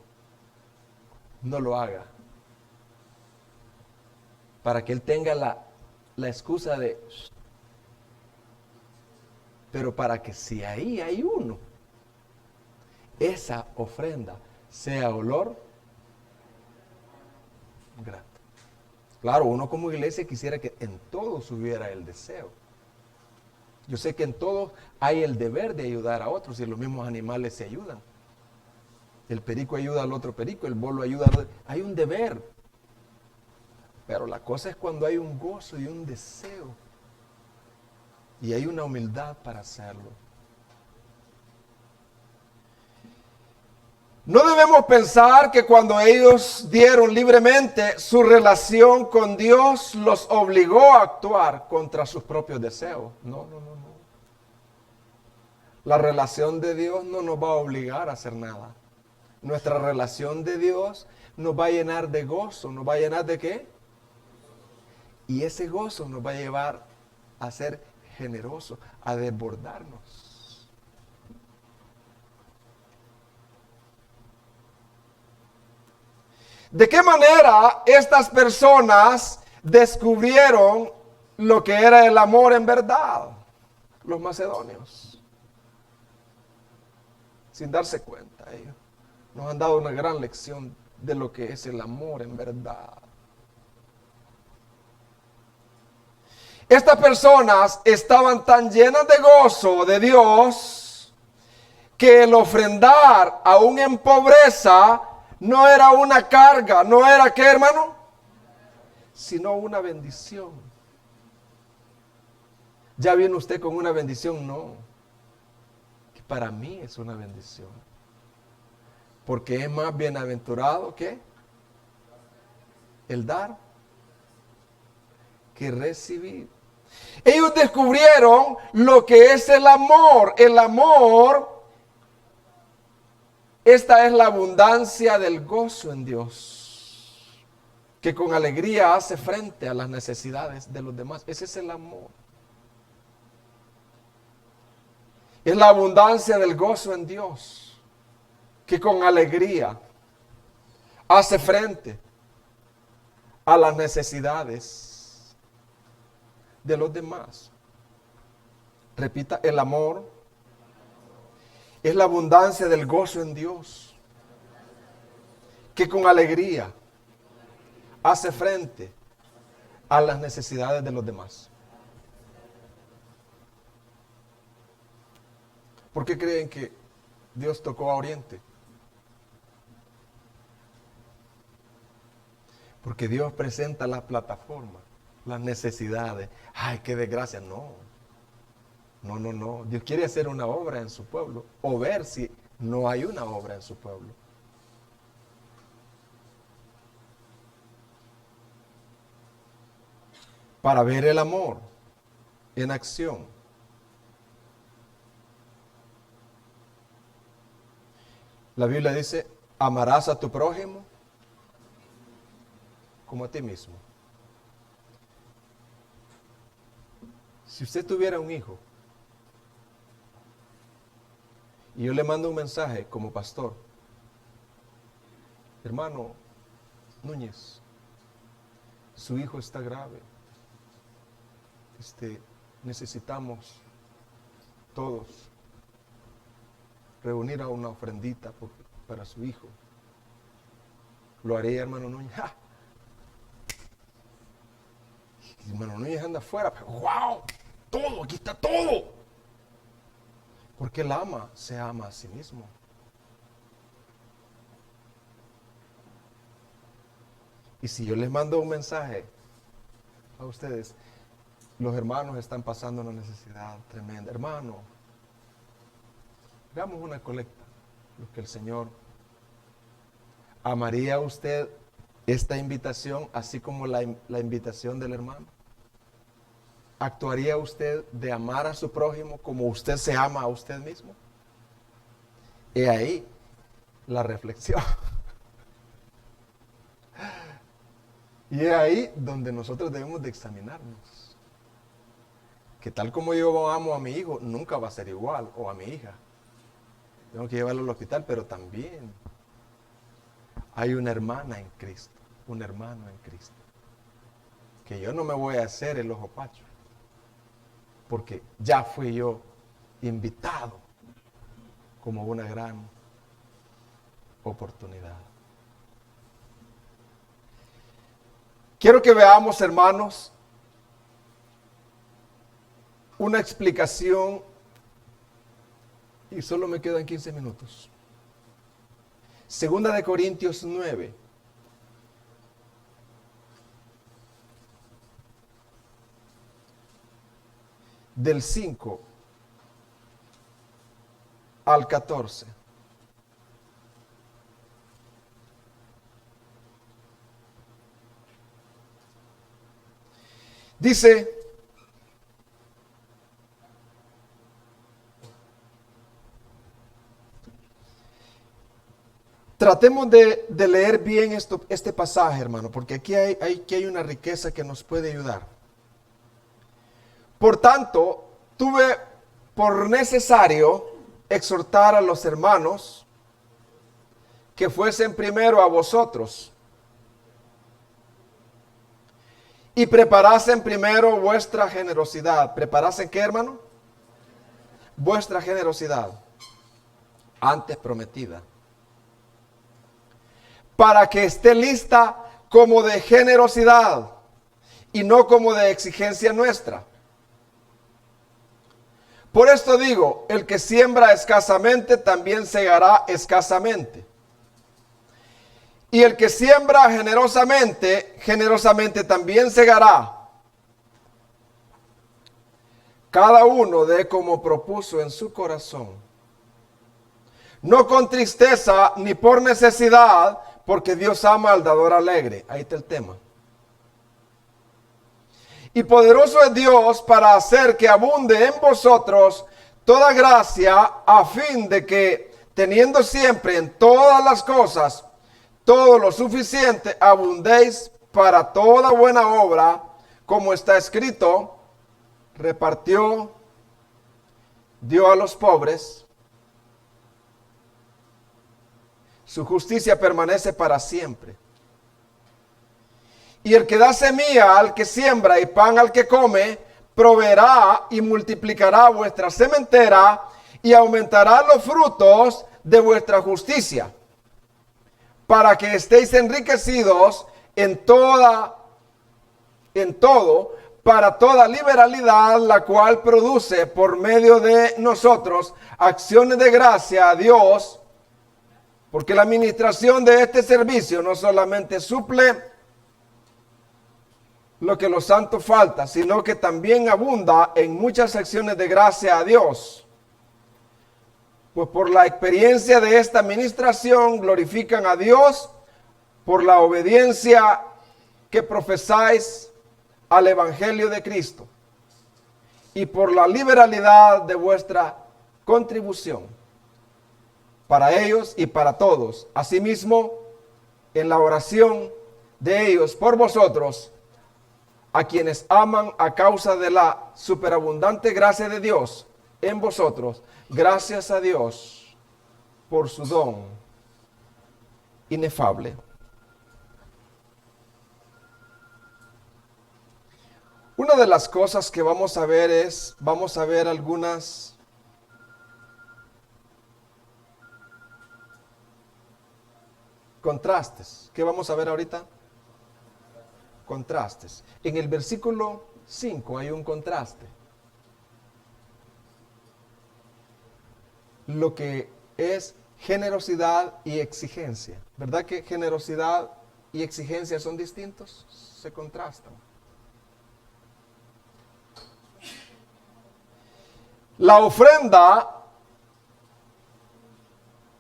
no lo haga. Para que él tenga la excusa de... Pero para que si ahí hay uno, esa ofrenda sea olor grato. Claro, uno como iglesia quisiera que en todos hubiera el deseo. Yo sé que en todos hay el deber de ayudar a otros y los mismos animales se ayudan. El perico ayuda al otro perico, el bolo ayuda al otro. Hay un deber. Pero la cosa es cuando hay un gozo y un deseo. Y hay una humildad para hacerlo. No debemos pensar que cuando ellos dieron libremente, su relación con Dios los obligó a actuar contra sus propios deseos. No, no, no, no. La relación de Dios no nos va a obligar a hacer nada. Nuestra relación de Dios nos va a llenar de gozo. ¿Nos va a llenar de qué? Y ese gozo nos va a llevar a ser generosos, a desbordarnos. ¿De qué manera estas personas descubrieron lo que era el amor en verdad? Los macedonios. Sin darse cuenta, ellos nos han dado una gran lección de lo que es el amor en verdad. Estas personas estaban tan llenas de gozo de Dios que el ofrendar aún en pobreza no era una carga, no era ¿qué, hermano? Sino una bendición. ¿Ya viene usted con una bendición? No. Que para mí es una bendición. Porque es más bienaventurado que el dar que recibir. Ellos descubrieron lo que es el amor. El amor, esta es la abundancia del gozo en Dios, que con alegría hace frente a las necesidades de los demás. Ese es el amor. Es la abundancia del gozo en Dios, que con alegría hace frente a las necesidades de los demás. Repita, el amor es la abundancia del gozo en Dios, que con alegría hace frente a las necesidades de los demás. ¿Por qué creen que Dios tocó a Oriente? Porque Dios presenta la plataforma, las necesidades. Ay, qué desgracia. No, no, no, no. Dios quiere hacer una obra en su pueblo o ver si no hay una obra en su pueblo. Para ver el amor en acción. La Biblia dice, amarás a tu prójimo como a ti mismo. Si usted tuviera un hijo y yo le mando un mensaje como pastor, hermano Núñez, su hijo está grave, necesitamos todos reunir a una ofrendita para su hijo. Lo haría, hermano Núñez. ¡Ja! Hermano Núñez anda afuera, pero ¡wow! Todo, aquí está todo. Porque él se ama a sí mismo. Y si yo les mando un mensaje a ustedes, los hermanos están pasando una necesidad tremenda. Hermano, hagamos una colecta, lo que el Señor. ¿Amaría usted esta invitación así como la invitación del hermano? ¿Actuaría usted de amar a su prójimo como usted se ama a usted mismo? He ahí la reflexión. Y es ahí donde nosotros debemos de examinarnos. Que tal como yo amo a mi hijo, nunca va a ser igual, o a mi hija. Tengo que llevarlo al hospital, pero también hay una hermana en Cristo, un hermano en Cristo. Que yo no me voy a hacer el ojo pacho, porque ya fui yo invitado como una gran oportunidad. Quiero que veamos, hermanos, una explicación, y solo me quedan 15 minutos. Segunda de Corintios 9. Del 5 al 14. Dice: tratemos de leer bien este pasaje, hermano, porque aquí hay una riqueza que nos puede ayudar. Por tanto, tuve por necesario exhortar a los hermanos que fuesen primero a vosotros y preparasen primero vuestra generosidad. ¿Preparasen qué, hermano? Vuestra generosidad, antes prometida, para que esté lista como de generosidad y no como de exigencia nuestra. Por esto digo, el que siembra escasamente también segará escasamente. Y el que siembra generosamente, generosamente también segará. Cada uno dé como propuso en su corazón, no con tristeza ni por necesidad, porque Dios ama al dador alegre. Ahí está el tema. Y poderoso es Dios para hacer que abunde en vosotros toda gracia, a fin de que, teniendo siempre en todas las cosas todo lo suficiente, abundéis para toda buena obra, como está escrito: repartió, dio a los pobres, su justicia permanece para siempre. Y el que da semilla al que siembra y pan al que come, proveerá y multiplicará vuestra sementera y aumentará los frutos de vuestra justicia, para que estéis enriquecidos en todo, para toda liberalidad, la cual produce por medio de nosotros acciones de gracia a Dios, porque la administración de este servicio no solamente suple lo que los santos falta, sino que también abunda en muchas acciones de gracia a Dios. Pues por la experiencia de esta administración glorifican a Dios por la obediencia que profesáis al Evangelio de Cristo y por la liberalidad de vuestra contribución para ellos y para todos. Asimismo, en la oración de ellos por vosotros, a quienes aman a causa de la superabundante gracia de Dios en vosotros, gracias a Dios por su don inefable. Una de las cosas que vamos a ver algunas contrastes. ¿Qué vamos a ver ahorita? Contrastes. En el versículo 5 hay un contraste. Lo que es generosidad y exigencia. ¿Verdad que generosidad y exigencia son distintos? Se contrastan. La ofrenda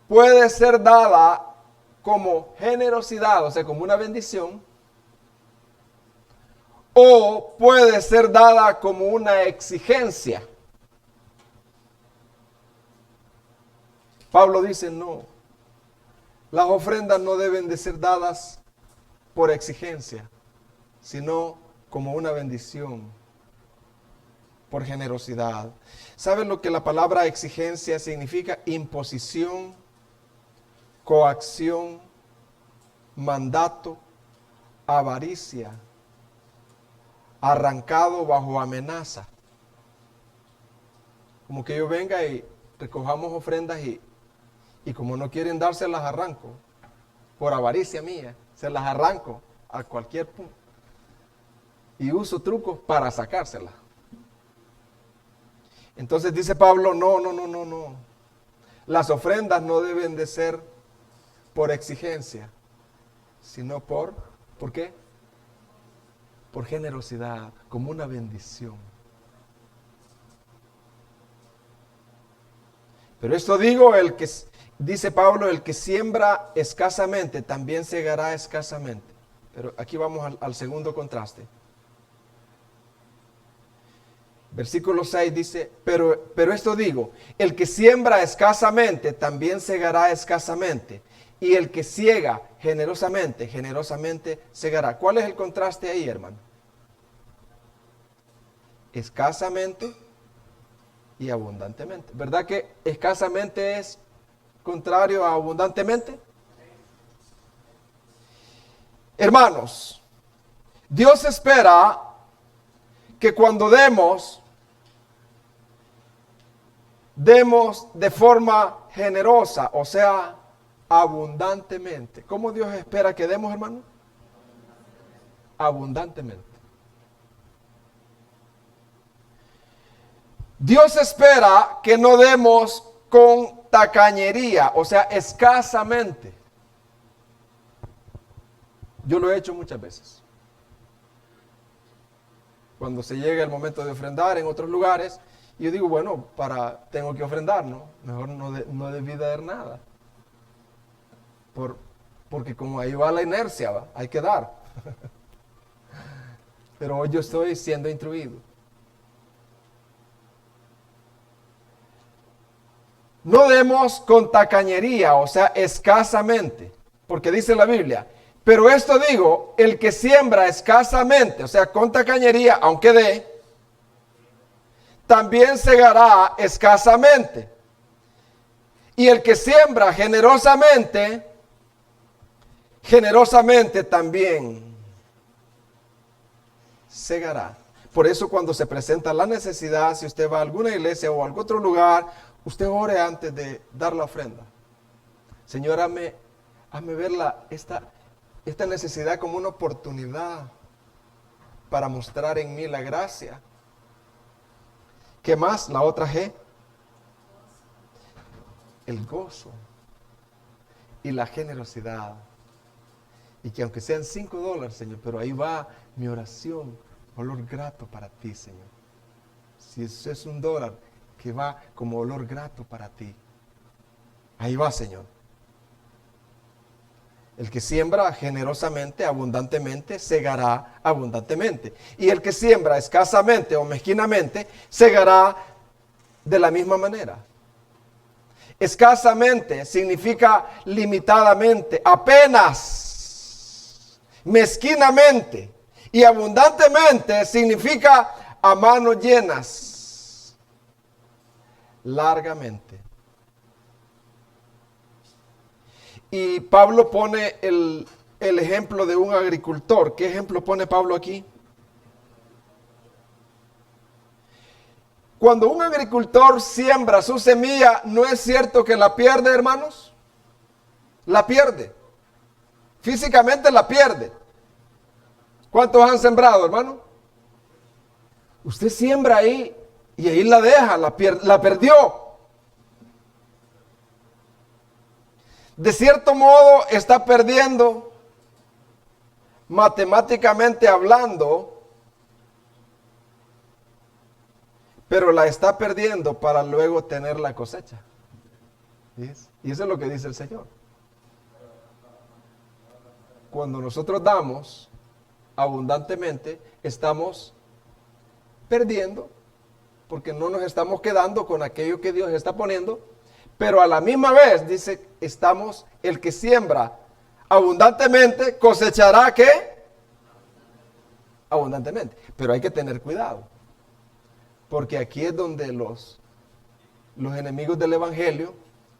puede ser dada como generosidad, o sea, como una bendición, o puede ser dada como una exigencia. Pablo dice, no, las ofrendas no deben de ser dadas por exigencia, sino como una bendición, por generosidad. ¿Saben lo que la palabra exigencia significa? Imposición, coacción, mandato, avaricia, arrancado bajo amenaza. Como que yo venga y recojamos ofrendas y como no quieren dar, se las arranco. Por avaricia mía, se las arranco a cualquier punto. y uso trucos para sacársela. Entonces dice Pablo, no. Las ofrendas no deben de ser por exigencia, sino ¿por qué? Por generosidad, como una bendición. Pero esto digo, dice Pablo, el que siembra escasamente, también segará escasamente. Pero aquí vamos al segundo contraste. Versículo 6 dice, pero esto digo, el que siembra escasamente, también segará escasamente. Y el que ciega generosamente, generosamente segará. ¿Cuál es el contraste ahí, hermano? Escasamente y abundantemente. ¿Verdad que escasamente es contrario a abundantemente? Hermanos, Dios espera que cuando demos de forma generosa, o sea, abundantemente. ¿Cómo Dios espera que demos, hermano? Abundantemente. Dios espera que no demos con tacañería, o sea, escasamente. Yo lo he hecho muchas veces. Cuando se llega el momento de ofrendar en otros lugares, yo digo, bueno, tengo que ofrendar, ¿no? Mejor no debí dar nada. Porque como ahí va la inercia, hay que dar. Pero hoy yo estoy siendo instruido. No demos con tacañería, o sea, escasamente, porque dice la Biblia, pero esto digo, el que siembra escasamente, o sea, con tacañería, aunque dé, también segará escasamente. Y el que siembra generosamente, generosamente también segará. Por eso cuando se presenta la necesidad, si usted va a alguna iglesia o a algún otro lugar, usted ore antes de dar la ofrenda. Señor, hazme ver esta necesidad como una oportunidad para mostrar en mí la gracia. ¿Qué más? La otra G. El gozo y la generosidad. Y que aunque sean $5, Señor, pero ahí va mi oración, olor grato para ti, Señor. Si eso es $1, que va como olor grato para ti. Ahí va, Señor. El que siembra generosamente, abundantemente, segará abundantemente. Y el que siembra escasamente o mezquinamente, segará de la misma manera. Escasamente significa limitadamente, apenas, mezquinamente. Y abundantemente significa a manos llenas, largamente. Y Pablo pone el ejemplo de un agricultor. ¿Qué ejemplo pone Pablo aquí? Cuando un agricultor siembra su semilla, ¿no es cierto que la pierde, hermanos? La pierde. Físicamente la pierde. ¿Cuántos han sembrado, hermano? Usted siembra ahí y ahí la deja, la perdió. De cierto modo está perdiendo, matemáticamente hablando, pero la está perdiendo para luego tener la cosecha. ¿Ves? Y eso es lo que dice el Señor. Cuando nosotros damos abundantemente, estamos perdiendo, porque no nos estamos quedando con aquello que Dios está poniendo. Pero a la misma vez, dice, el que siembra abundantemente, cosechará ¿qué? Abundantemente. Pero hay que tener cuidado. Porque aquí es donde los enemigos del evangelio,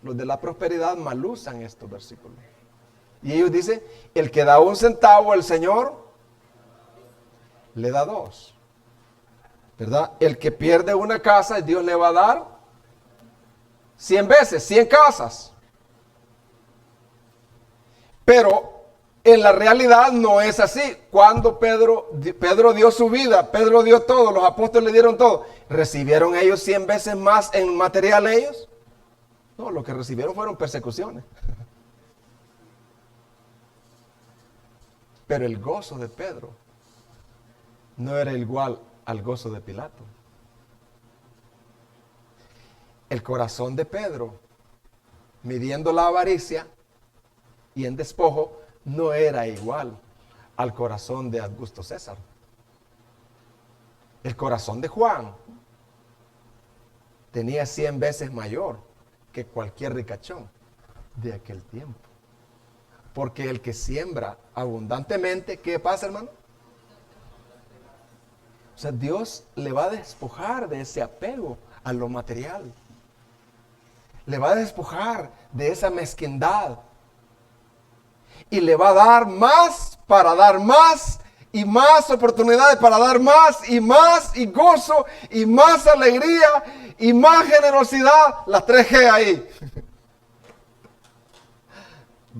los de la prosperidad, mal usan estos versículos. Y ellos dicen, el que da 1 centavo, el Señor le da 2. ¿Verdad? El que pierde una casa, Dios le va a dar 100 veces, 100 casas. Pero En la realidad no es así. Cuando Pedro dio su vida, Pedro dio todo, los apóstoles le dieron todo, ¿recibieron ellos 100 veces más en material ellos? No, lo que recibieron fueron persecuciones. Pero el gozo de Pedro no era igual al gozo de Pilato. El corazón de Pedro, midiendo la avaricia y en despojo, no era igual al corazón de Augusto César. El corazón de Juan tenía 100 veces mayor que cualquier ricachón de aquel tiempo. Porque el que siembra abundantemente, ¿qué pasa, hermano? O sea, Dios le va a despojar de ese apego a lo material. Le va a despojar de esa mezquindad. Y le va a dar más para dar más y más oportunidades para dar más y gozo y más alegría y más generosidad. Las 3G ahí.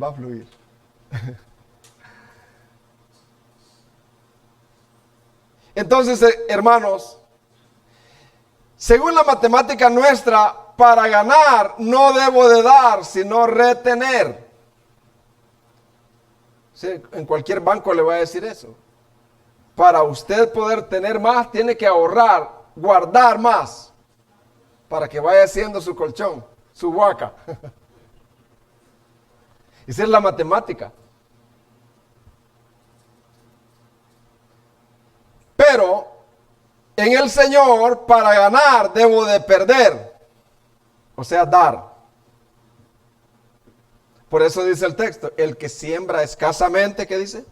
Va a fluir. Entonces, hermanos, según la matemática nuestra, para ganar no debo de dar, sino retener. Sí, en cualquier banco le voy a decir eso. Para usted poder tener más, tiene que ahorrar, guardar más, para que vaya haciendo su colchón, su huaca. Esa es la matemática. Pero en el Señor, para ganar, debo de perder. O sea, dar. Por eso dice el texto, el que siembra escasamente, ¿qué dice?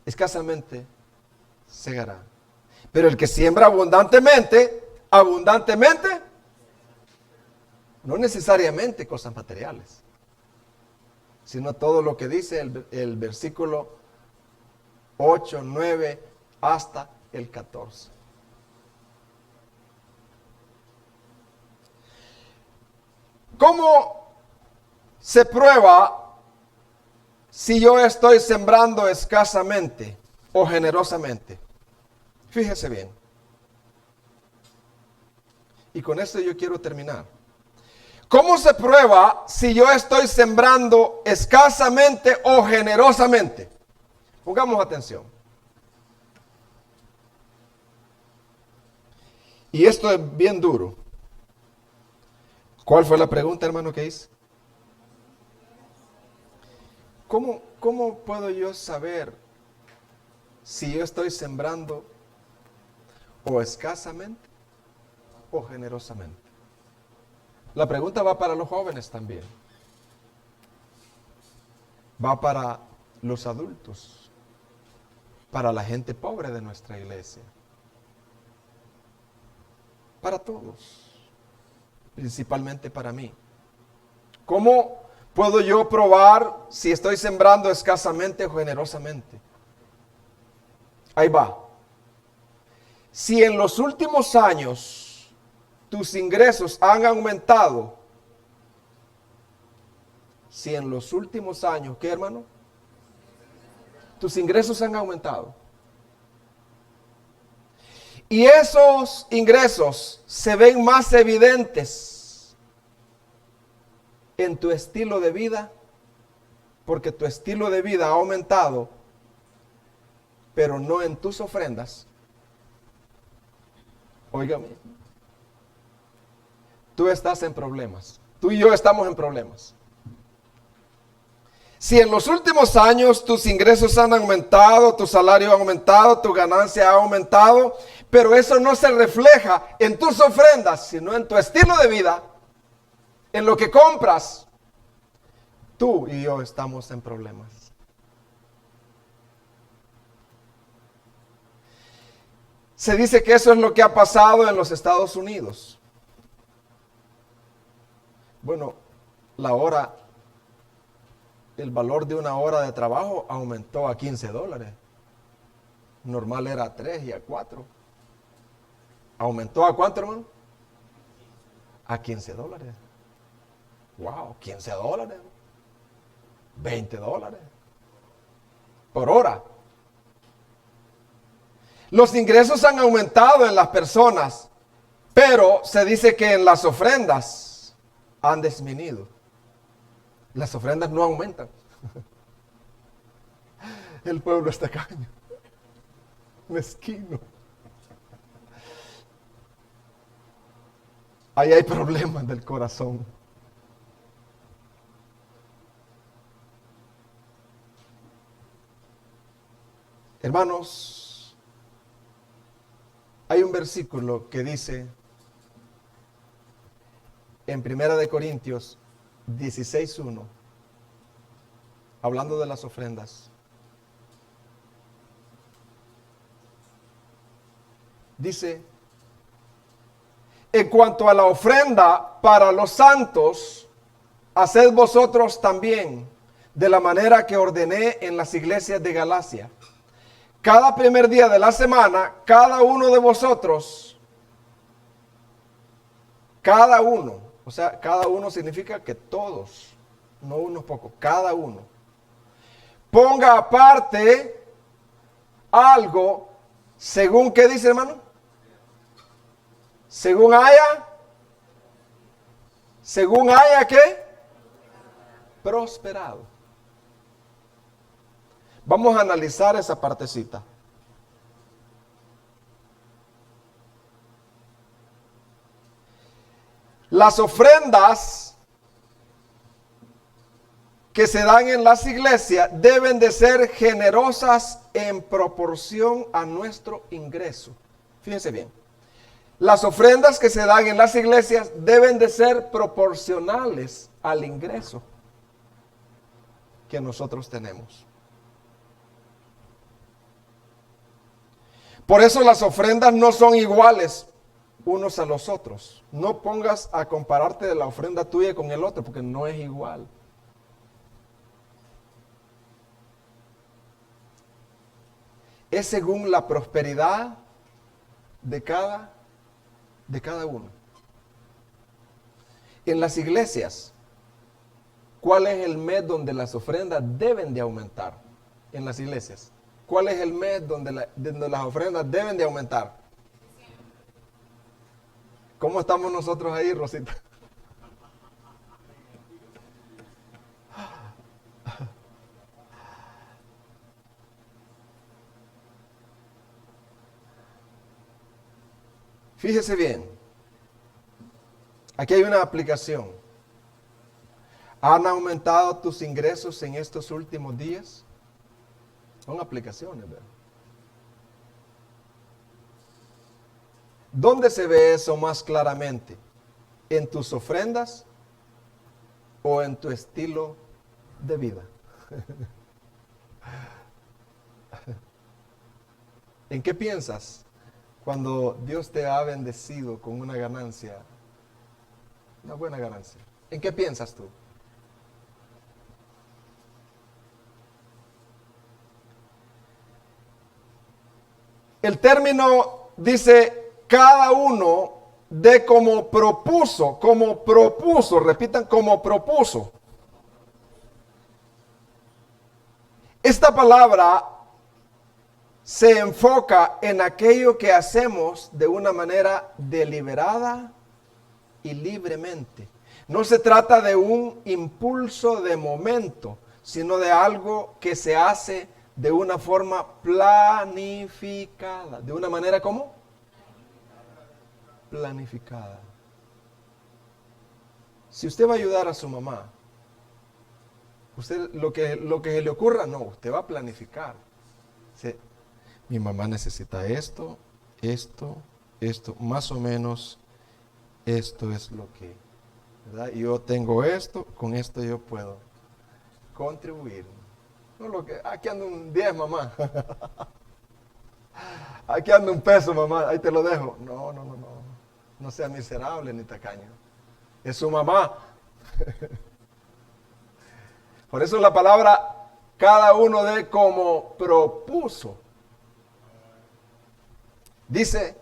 Escasamente segará. Pero el que siembra abundantemente, no necesariamente cosas materiales, sino todo lo que dice el versículo 8, 9 hasta el 14. ¿Cómo se prueba si yo estoy sembrando escasamente o generosamente? Fíjese bien. Y con esto yo quiero terminar. ¿Cómo se prueba si yo estoy sembrando escasamente o generosamente? Pongamos atención. Y esto es bien duro. ¿Cuál fue la pregunta, hermano, que hice? ¿Cómo puedo yo saber si yo estoy sembrando o escasamente o generosamente? La pregunta va para los jóvenes también. Va para los adultos, para la gente pobre de nuestra iglesia, para todos, principalmente para mí. ¿Cómo puedo yo probar si estoy sembrando escasamente o generosamente? Ahí va. Si en los últimos años tus ingresos han aumentado, si en los últimos años, ¿qué, hermano? Tus ingresos han aumentado. Y esos ingresos se ven más evidentes en tu estilo de vida, porque tu estilo de vida ha aumentado, pero no en tus ofrendas. Óigame, tú estás en problemas. Tú y yo estamos en problemas. Si en los últimos años tus ingresos han aumentado, tu salario ha aumentado, tu ganancia ha aumentado, pero eso no se refleja en tus ofrendas, sino en tu estilo de vida, en lo que compras, tú y yo estamos en problemas. Se dice que eso es lo que ha pasado en los Estados Unidos. Bueno, el valor de una hora de trabajo aumentó a $15. Normal era a 3 y a 4. ¿Aumentó a cuánto, hermano? A $15. Wow, $15. $20 por hora. Los ingresos han aumentado en las personas, pero se dice que en las ofrendas han disminuido. Las ofrendas no aumentan. El pueblo está tacaño, mezquino. Ahí hay problemas del corazón. Hermanos, hay un versículo que dice en 1 Corintios 16:1, hablando de las ofrendas. Dice: en cuanto a la ofrenda para los santos, haced vosotros también, de la manera que ordené en las iglesias de Galacia. Cada primer día de la semana, cada uno de vosotros, cada uno, o sea, cada uno significa que todos, no unos pocos, cada uno, ponga aparte algo, según, ¿qué dice, hermano? Según haya ¿qué? Prosperado. Vamos a analizar esa partecita. Las ofrendas que se dan en las iglesias deben de ser generosas en proporción a nuestro ingreso. Fíjense bien. Las ofrendas que se dan en las iglesias deben de ser proporcionales al ingreso que nosotros tenemos. Por eso las ofrendas no son iguales unos a los otros. No pongas a compararte de la ofrenda tuya con el otro, porque no es igual. Es según la prosperidad de cada uno. En las iglesias, ¿cuál es el mes donde las ofrendas deben de aumentar? En las iglesias, ¿cuál es el mes donde las ofrendas deben de aumentar? ¿Cómo estamos nosotros ahí, Rosita? Fíjese bien, aquí hay una aplicación. ¿Han aumentado tus ingresos en estos últimos días? Son aplicaciones, ¿verdad? ¿Dónde se ve eso más claramente? ¿En tus ofrendas o en tu estilo de vida? ¿En qué piensas cuando Dios te ha bendecido con una ganancia? Una buena ganancia. ¿En qué piensas tú? El término dice: cada uno de como propuso, repitan, como propuso. Esta palabra se enfoca en aquello que hacemos de una manera deliberada y libremente. No se trata de un impulso de momento, sino de algo que se hace de una forma planificada. ¿De una manera cómo? Planificada. Si usted va a ayudar a su mamá, usted lo que se le ocurra, no, usted va a planificar. Mi mamá necesita esto, más o menos esto es lo que, ¿verdad? Yo tengo esto, con esto yo puedo contribuir. No lo que, aquí anda un 10, mamá. Aquí anda un peso, mamá, ahí te lo dejo. No. No sea miserable ni tacaño. Es su mamá. Por eso la palabra, cada uno de como propuso. Dice,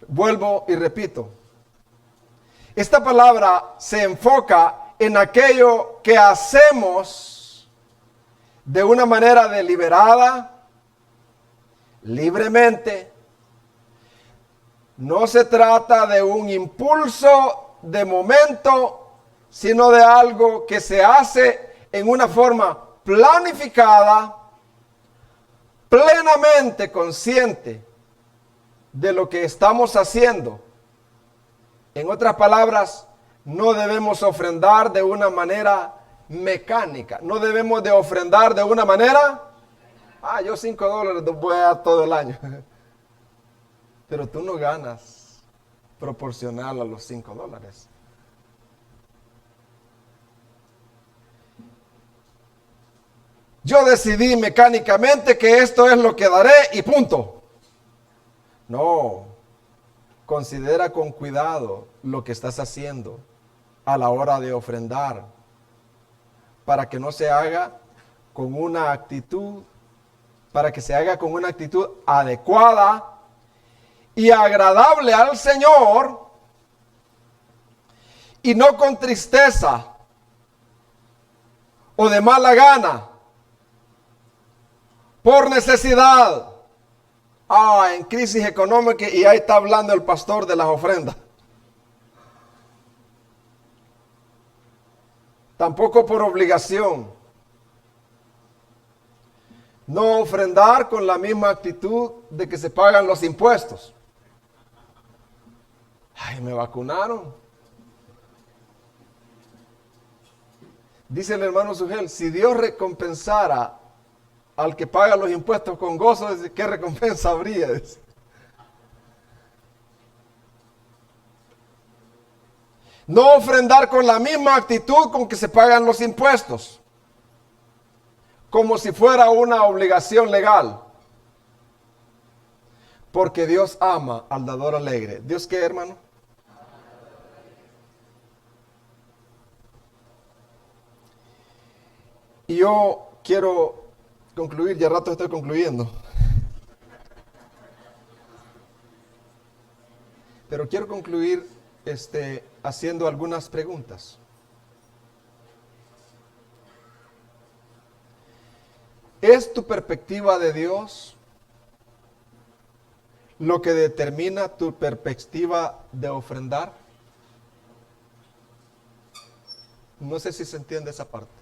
vuelvo y repito, esta palabra se enfoca en aquello que hacemos de una manera deliberada, libremente. No se trata de un impulso de momento, sino de algo que se hace en una forma planificada, plenamente consciente de lo que estamos haciendo. En otras palabras, no debemos ofrendar de una manera mecánica. No debemos de ofrendar de una manera, yo $5 los voy a dar todo el año. Pero tú no ganas proporcional a los $5. Yo decidí mecánicamente que esto es lo que daré y punto. No, considera con cuidado lo que estás haciendo a la hora de ofrendar, para que no se haga con una actitud, para que se haga con una actitud adecuada y agradable al Señor, y no con tristeza o de mala gana, por necesidad. En crisis económica, y ahí está hablando el pastor de las ofrendas. Tampoco por obligación. No ofrendar con la misma actitud de que se pagan los impuestos. Me vacunaron. Dice el hermano Sugel, si Dios recompensara al que paga los impuestos con gozo, ¿qué recompensa habría? No ofrendar con la misma actitud con que se pagan los impuestos, como si fuera una obligación legal. Porque Dios ama al dador alegre. ¿Dios qué, hermano? Y yo quiero concluir, ya rato estoy concluyendo. Pero quiero concluir haciendo algunas preguntas. ¿Es tu perspectiva de Dios lo que determina tu perspectiva de ofrendar? No sé si se entiende esa parte.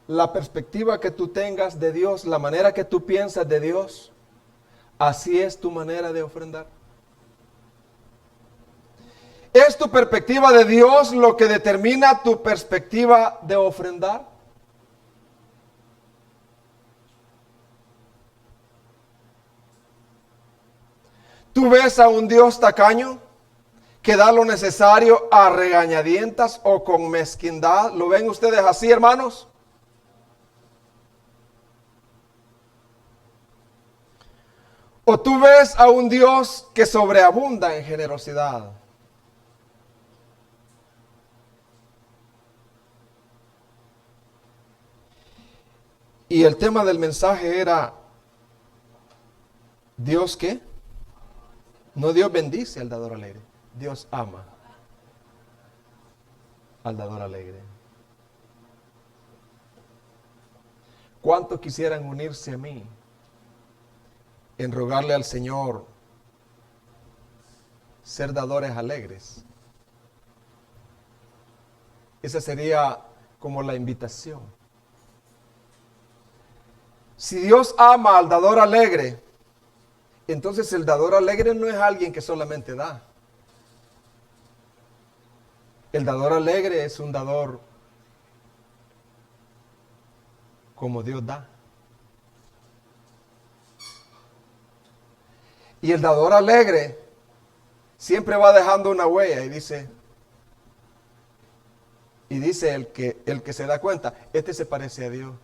La perspectiva que tú tengas de Dios, la manera que tú piensas de Dios, así es tu manera de ofrendar. ¿Es tu perspectiva de Dios lo que determina tu perspectiva de ofrendar? ¿Tú ves a un Dios tacaño que da lo necesario a regañadientas o con mezquindad? ¿Lo ven ustedes así, hermanos? ¿O tú ves a un Dios que sobreabunda en generosidad? Y el tema del mensaje era, ¿Dios qué? No, Dios bendice al dador alegre. Dios ama al dador alegre. ¿Cuántos quisieran unirse a mí en rogarle al Señor ser dadores alegres? Esa sería como la invitación. Si Dios ama al dador alegre, entonces el dador alegre no es alguien que solamente da. El dador alegre es un dador como Dios da. Y el dador alegre siempre va dejando una huella y dice el que se da cuenta, este se parece a Dios.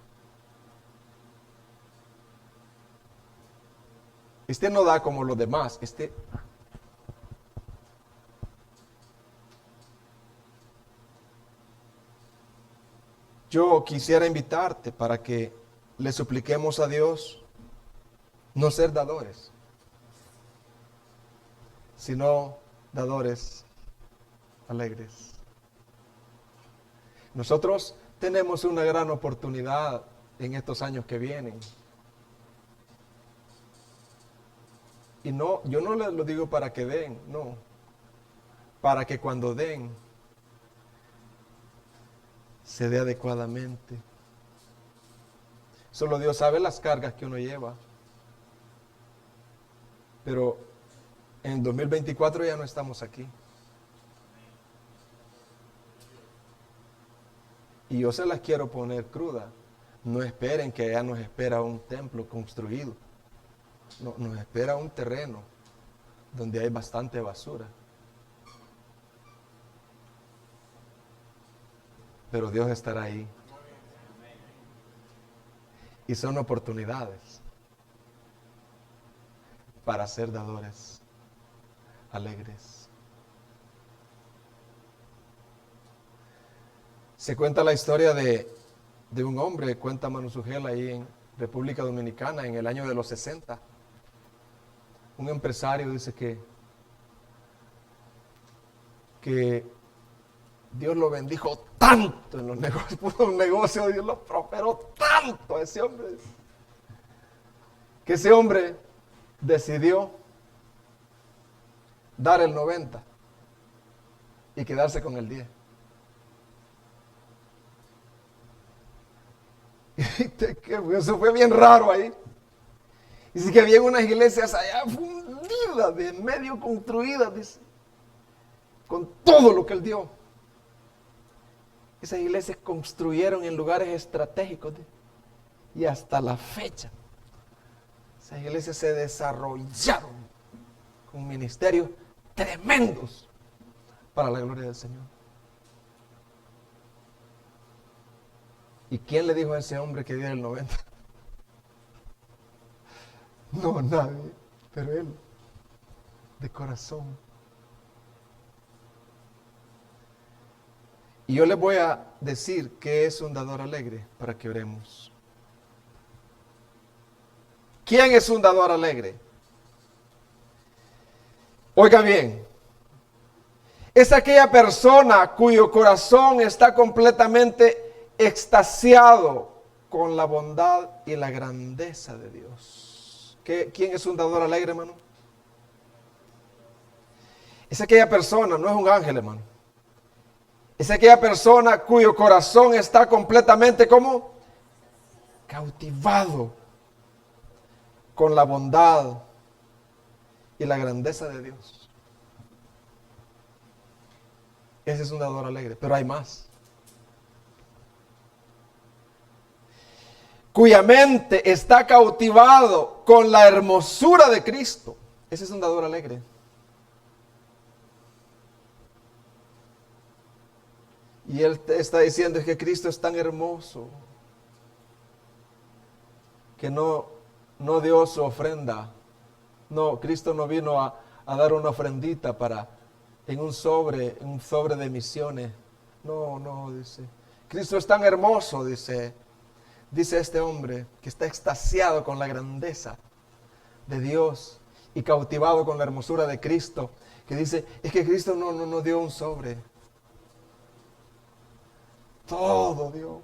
Este no da como los demás. Yo quisiera invitarte para que le supliquemos a Dios no ser dadores, sino dadores alegres. Nosotros tenemos una gran oportunidad en estos años que vienen. Y no, yo no les lo digo para que den, no. Para que cuando den, se dé adecuadamente. Solo Dios sabe las cargas que uno lleva. Pero en 2024 ya no estamos aquí. Y yo se las quiero poner cruda. No esperen que ya nos espera un templo construido. No, nos espera un terreno donde hay bastante basura. Pero Dios estará ahí. Y son oportunidades para ser dadores alegres. Se cuenta la historia de un hombre, cuenta Manu Sugel ahí en República Dominicana en el año de los 60. Un empresario dice que Dios lo bendijo tanto en los negocios, puso un negocio, Dios lo prosperó tanto a ese hombre, que ese hombre decidió dar el 90 y quedarse con el 10. Eso fue bien raro ahí. Dice que había unas iglesias allá fundidas, de medio construidas, dice, con todo lo que él dio. Esas iglesias construyeron en lugares estratégicos y hasta la fecha esas iglesias se desarrollaron con ministerios tremendos para la gloria del Señor. ¿Y quién le dijo a ese hombre que diera el 90? No, nadie, pero él, de corazón. Y yo les voy a decir qué es un dador alegre para que oremos. ¿Quién es un dador alegre? Oiga bien, es aquella persona cuyo corazón está completamente extasiado con la bondad y la grandeza de Dios. ¿Quién es un dador alegre, hermano? Es aquella persona, no es un ángel, hermano. Es aquella persona cuyo corazón está completamente como cautivado con la bondad y la grandeza de Dios. Ese es un dador alegre, pero hay más. Cuya mente está cautivado con la hermosura de Cristo. Ese es un dador alegre. Y él te está diciendo es que Cristo es tan hermoso que no dio su ofrenda. No, Cristo no vino a dar una ofrendita en un sobre de misiones. No, dice. Cristo es tan hermoso, dice este hombre, que está extasiado con la grandeza de Dios y cautivado con la hermosura de Cristo, que dice, es que Cristo no dio un sobre. Todo dio.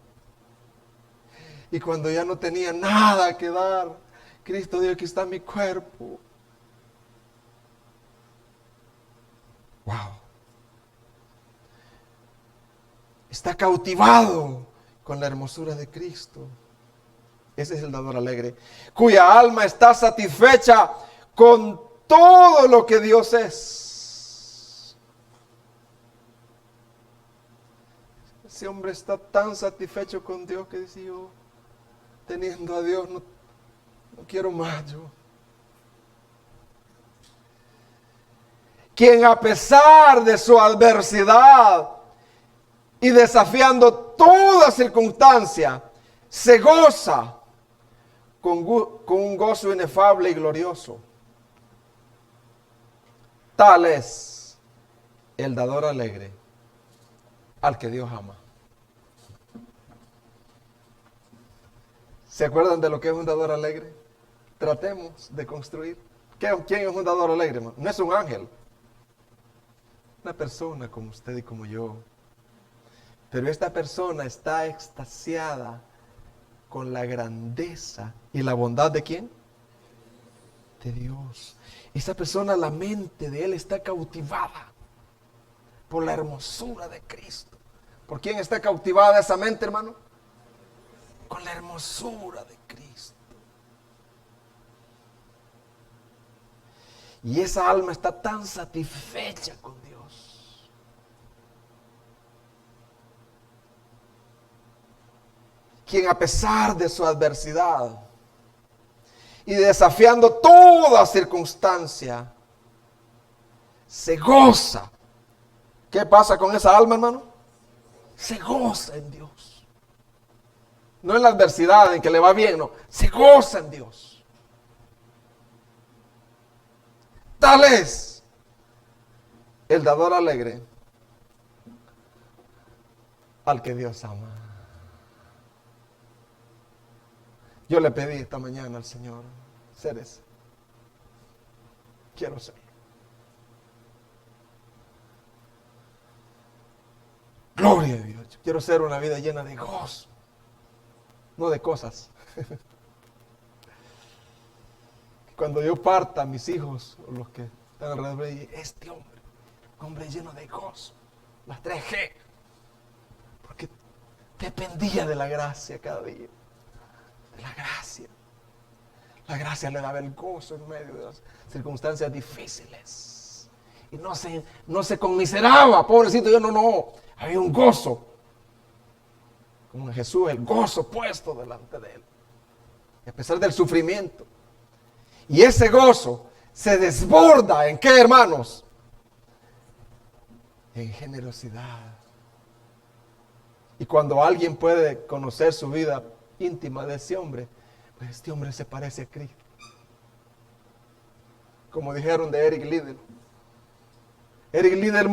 Y cuando ya no tenía nada que dar, Cristo dijo, aquí está mi cuerpo. Wow. Está cautivado con la hermosura de Cristo. Ese es el dador alegre, cuya alma está satisfecha con todo lo que Dios es. Ese hombre está tan satisfecho con Dios que dice, yo, teniendo a Dios, no quiero más yo. Quien a pesar de su adversidad y desafiando toda circunstancia, se goza con un gozo inefable y glorioso. Tal es el dador alegre al que Dios ama. ¿Se acuerdan de lo que es un dador alegre? Tratemos de construir. ¿Quién es un dador alegre, hermano? No es un ángel. Una persona como usted y como yo. Pero esta persona está extasiada con la grandeza y la bondad ¿de quién? De Dios. Esa persona, la mente de él está cautivada por la hermosura de Cristo. ¿Por quién está cautivada esa mente, hermano? Con la hermosura de Cristo. Y esa alma está tan satisfecha con Dios. Quien a pesar de su adversidad y desafiando toda circunstancia, se goza. ¿Qué pasa con esa alma, hermano? Se goza en Dios. No en la adversidad, en que le va bien, no. Se goza en Dios. Tal es el dador alegre al que Dios ama. Yo le pedí esta mañana al Señor ser ese. Quiero serlo. Gloria a Dios. Quiero ser una vida llena de gozo, no de cosas. Cuando yo parta, mis hijos, o los que están alrededor, y este hombre lleno de gozo, las 3G, porque dependía de la gracia cada día, de la gracia. La gracia le daba el gozo en medio de las circunstancias difíciles. Y no se conmiseraba, pobrecito, no, había un gozo. Como en Jesús, el gozo puesto delante de él. Y a pesar del sufrimiento. Y ese gozo se desborda ¿en qué, hermanos? En generosidad. Y cuando alguien puede conocer su vida íntima de ese hombre, pues este hombre se parece a Cristo. Como dijeron de Eric Liddell. Eric Liddell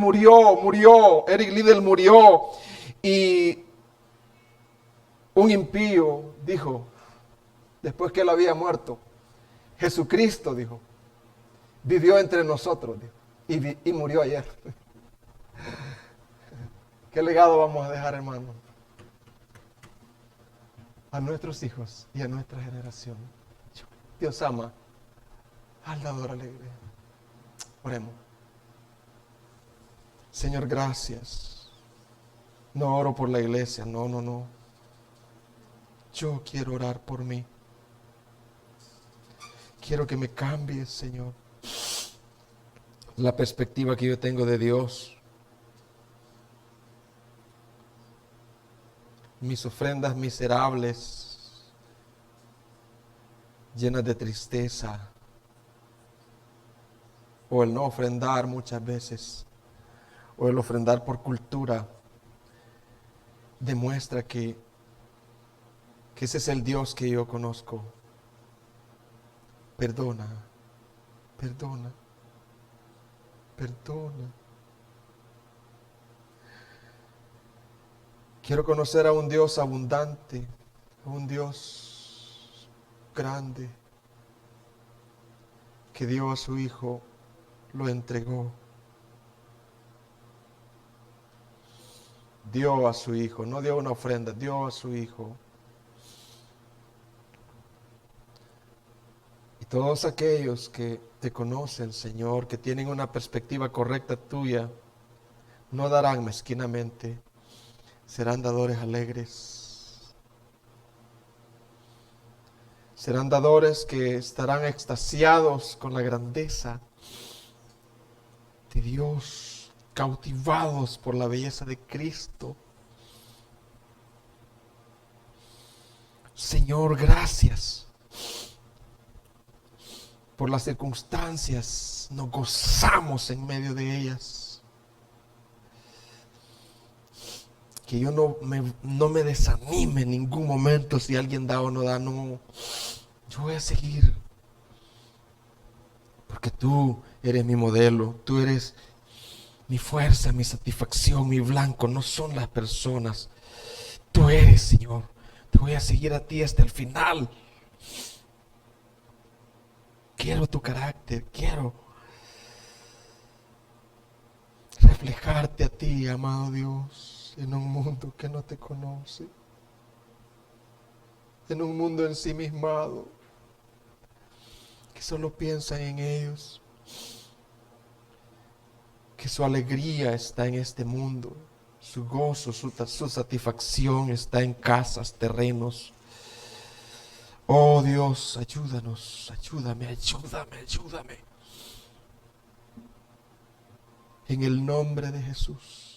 murió. Y un impío dijo, después que él había muerto, Jesucristo, dijo, vivió entre nosotros, dijo, y murió ayer. ¿Qué legado vamos a dejar, hermano? A nuestros hijos y a nuestra generación. Dios ama al dador alegre. Oremos. Señor, gracias. No oro por la iglesia, no. Yo quiero orar por mí. Quiero que me cambies, Señor, la perspectiva que yo tengo de Dios. Mis ofrendas miserables, llenas de tristeza, o el no ofrendar muchas veces, o el ofrendar por cultura, demuestra que ese es el Dios que yo conozco. Perdona. Quiero conocer a un Dios abundante, a un Dios grande, que dio a su Hijo, lo entregó. Dio a su Hijo, no dio una ofrenda, dio a su Hijo. Y todos aquellos que te conocen, Señor, que tienen una perspectiva correcta tuya, no darán mezquinamente, serán dadores alegres. Serán dadores que estarán extasiados con la grandeza de Dios, cautivados por la belleza de Cristo. Señor, gracias por las circunstancias, nos gozamos en medio de ellas. Que yo no me desanime en ningún momento si alguien da o no da, no. Yo voy a seguir. Porque tú eres mi modelo, tú eres mi fuerza, mi satisfacción, mi blanco, no son las personas. Tú eres, Señor. Te voy a seguir a ti hasta el final. Quiero tu carácter, quiero reflejarte a ti, amado Dios, en un mundo que no te conoce, en un mundo ensimismado, que solo piensan en ellos, que su alegría está en este mundo, su gozo, su satisfacción está en casas, terrenos. Oh Dios, ayúdanos, ayúdame, ayúdame, ayúdame. En el nombre de Jesús.